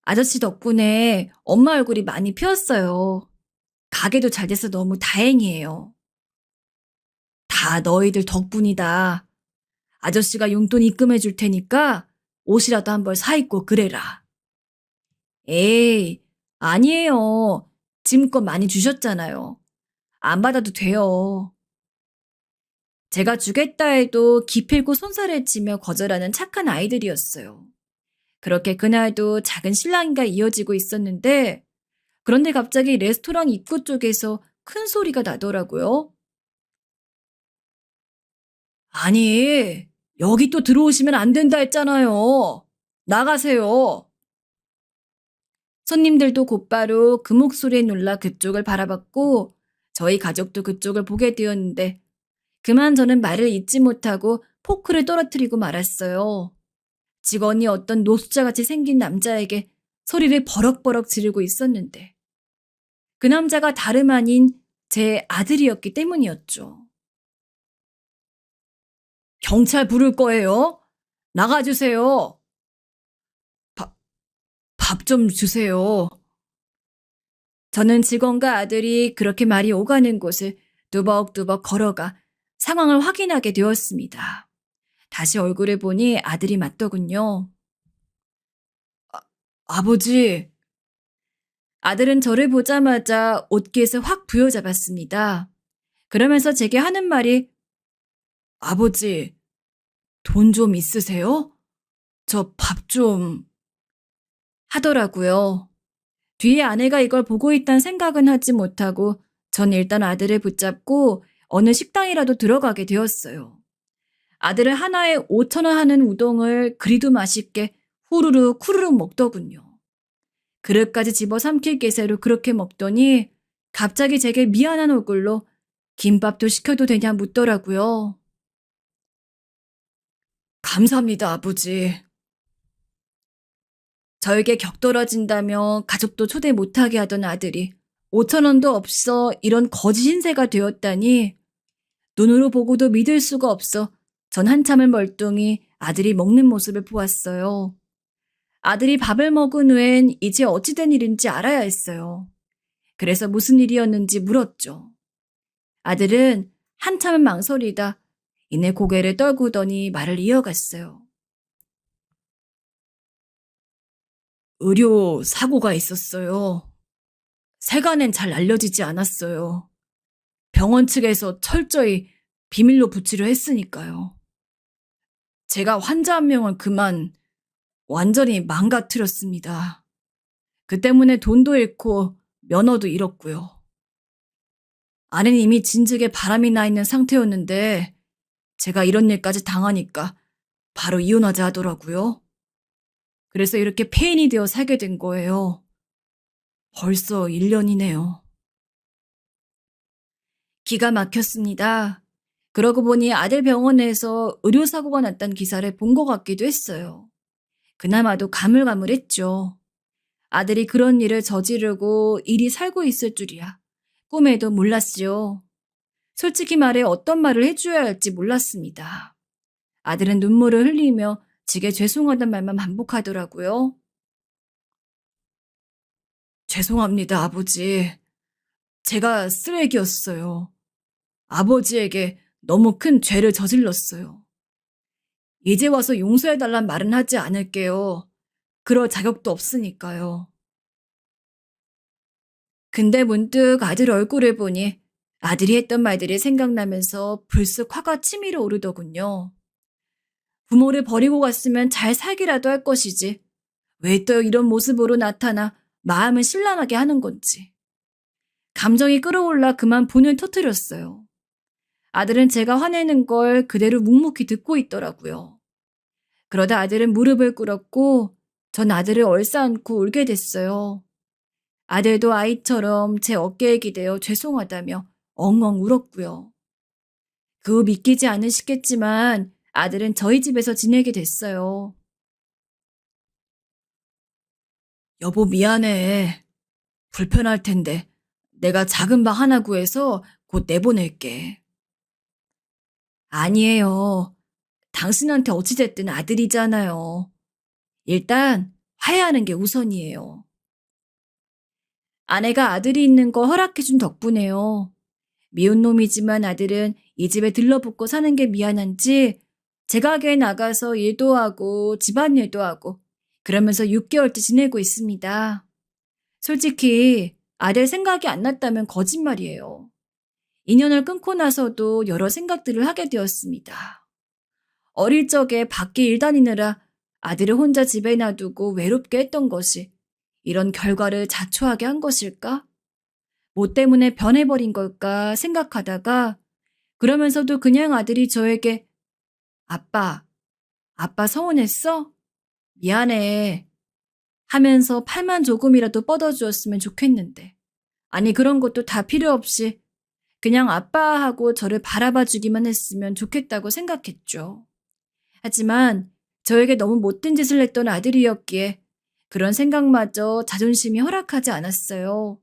아저씨 덕분에 엄마 얼굴이 많이 피었어요. 가게도 잘 돼서 너무 다행이에요. 다 너희들 덕분이다. 아저씨가 용돈 입금해 줄 테니까 옷이라도 한 벌 사 입고 그래라. 에이, 아니에요. 지금껏 많이 주셨잖아요. 안 받아도 돼요. 제가 주겠다 해도 기필코 손살을 치며 거절하는 착한 아이들이었어요. 그렇게 그날도 작은 실랑이가 이어지고 있었는데 그런데 갑자기 레스토랑 입구 쪽에서 큰 소리가 나더라고요. 아니, 여기 또 들어오시면 안 된다 했잖아요. 나가세요. 손님들도 곧바로 그 목소리에 놀라 그쪽을 바라봤고 저희 가족도 그쪽을 보게 되었는데 그만 저는 말을 잇지 못하고 포크를 떨어뜨리고 말았어요. 직원이 어떤 노숙자같이 생긴 남자에게 소리를 버럭버럭 지르고 있었는데 그 남자가 다름 아닌 제 아들이었기 때문이었죠. 경찰 부를 거예요? 나가주세요. 밥 좀 주세요. 저는 직원과 아들이 그렇게 말이 오가는 곳을 뚜벅뚜벅 걸어가 상황을 확인하게 되었습니다. 다시 얼굴을 보니 아들이 맞더군요. 아버지. 아들은 저를 보자마자 옷깃을 확 부여잡았습니다. 그러면서 제게 하는 말이 아버지, 돈 좀 있으세요? 저 밥 좀 하더라고요. 뒤에 아내가 이걸 보고 있다는 생각은 하지 못하고 전 일단 아들을 붙잡고 어느 식당이라도 들어가게 되었어요. 아들은 하나에 5,000원 하는 우동을 그리도 맛있게 후루룩 후루룩 먹더군요. 그릇까지 집어삼킬 기세로 그렇게 먹더니 갑자기 제게 미안한 얼굴로 김밥도 시켜도 되냐 묻더라고요. 감사합니다, 아버지. 저에게 격떨어진다며 가족도 초대 못하게 하던 아들이 5천 원도 없어 이런 거지 신세가 되었다니 눈으로 보고도 믿을 수가 없어 전 한참을 멀뚱히 아들이 먹는 모습을 보았어요. 아들이 밥을 먹은 후엔 이제 어찌된 일인지 알아야 했어요. 그래서 무슨 일이었는지 물었죠. 아들은 한참을 망설이다 이내 고개를 떨구더니 말을 이어갔어요. 의료 사고가 있었어요. 세간엔 잘 알려지지 않았어요. 병원 측에서 철저히 비밀로 붙이려 했으니까요. 제가 환자 한 명을 그만 완전히 망가뜨렸습니다. 그 때문에 돈도 잃고 면허도 잃었고요. 아내는 이미 진즉에 바람이 나 있는 상태였는데 제가 이런 일까지 당하니까 바로 이혼하자 하더라고요. 그래서 이렇게 폐인이 되어 살게 된 거예요. 벌써 1년이네요. 기가 막혔습니다. 그러고 보니 아들 병원에서 의료사고가 났다는 기사를 본 것 같기도 했어요. 그나마도 가물가물했죠. 아들이 그런 일을 저지르고 일이 살고 있을 줄이야. 꿈에도 몰랐지요. 솔직히 말해 어떤 말을 해줘야 할지 몰랐습니다. 아들은 눈물을 흘리며 지게 죄송하단 말만 반복하더라고요. 죄송합니다, 아버지. 제가 쓰레기였어요. 아버지에게 너무 큰 죄를 저질렀어요. 이제 와서 용서해달란 말은 하지 않을게요. 그럴 자격도 없으니까요. 근데 문득 아들 얼굴을 보니 아들이 했던 말들이 생각나면서 불쑥 화가 치밀어 오르더군요. 부모를 버리고 갔으면 잘 살기라도 할 것이지. 왜 또 이런 모습으로 나타나 마음을 신란하게 하는 건지. 감정이 끌어올라 그만 분을 터뜨렸어요. 아들은 제가 화내는 걸 그대로 묵묵히 듣고 있더라고요. 그러다 아들은 무릎을 꿇었고 전 아들을 얼싸안고 울게 됐어요. 아들도 아이처럼 제 어깨에 기대어 죄송하다며 엉엉 울었고요. 그 후 믿기지 않으시겠지만 아들은 저희 집에서 지내게 됐어요. 여보 미안해. 불편할 텐데 내가 작은 방 하나 구해서 곧 내보낼게. 아니에요. 당신한테 어찌됐든 아들이잖아요. 일단 화해하는 게 우선이에요. 아내가 아들이 있는 거 허락해준 덕분에요. 미운 놈이지만 아들은 이 집에 들러붙고 사는 게 미안한지 제 가게에 나가서 일도 하고 집안일도 하고 그러면서 6개월째 지내고 있습니다. 솔직히 아들 생각이 안 났다면 거짓말이에요. 인연을 끊고 나서도 여러 생각들을 하게 되었습니다. 어릴 적에 밖에 일 다니느라 아들을 혼자 집에 놔두고 외롭게 했던 것이 이런 결과를 자초하게 한 것일까? 뭐 때문에 변해버린 걸까 생각하다가 그러면서도 그냥 아들이 저에게 아빠, 아빠 서운했어? 미안해 하면서 팔만 조금이라도 뻗어주었으면 좋겠는데 아니 그런 것도 다 필요 없이 그냥 아빠하고 저를 바라봐 주기만 했으면 좋겠다고 생각했죠. 하지만 저에게 너무 못된 짓을 했던 아들이었기에 그런 생각마저 자존심이 허락하지 않았어요.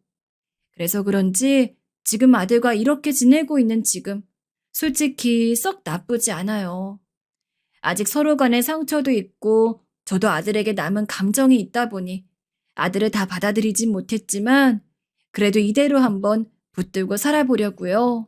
그래서 그런지 지금 아들과 이렇게 지내고 있는 지금 솔직히 썩 나쁘지 않아요. 아직 서로 간에 상처도 있고 저도 아들에게 남은 감정이 있다 보니 아들을 다 받아들이진 못했지만 그래도 이대로 한번 붙들고 살아보려고요.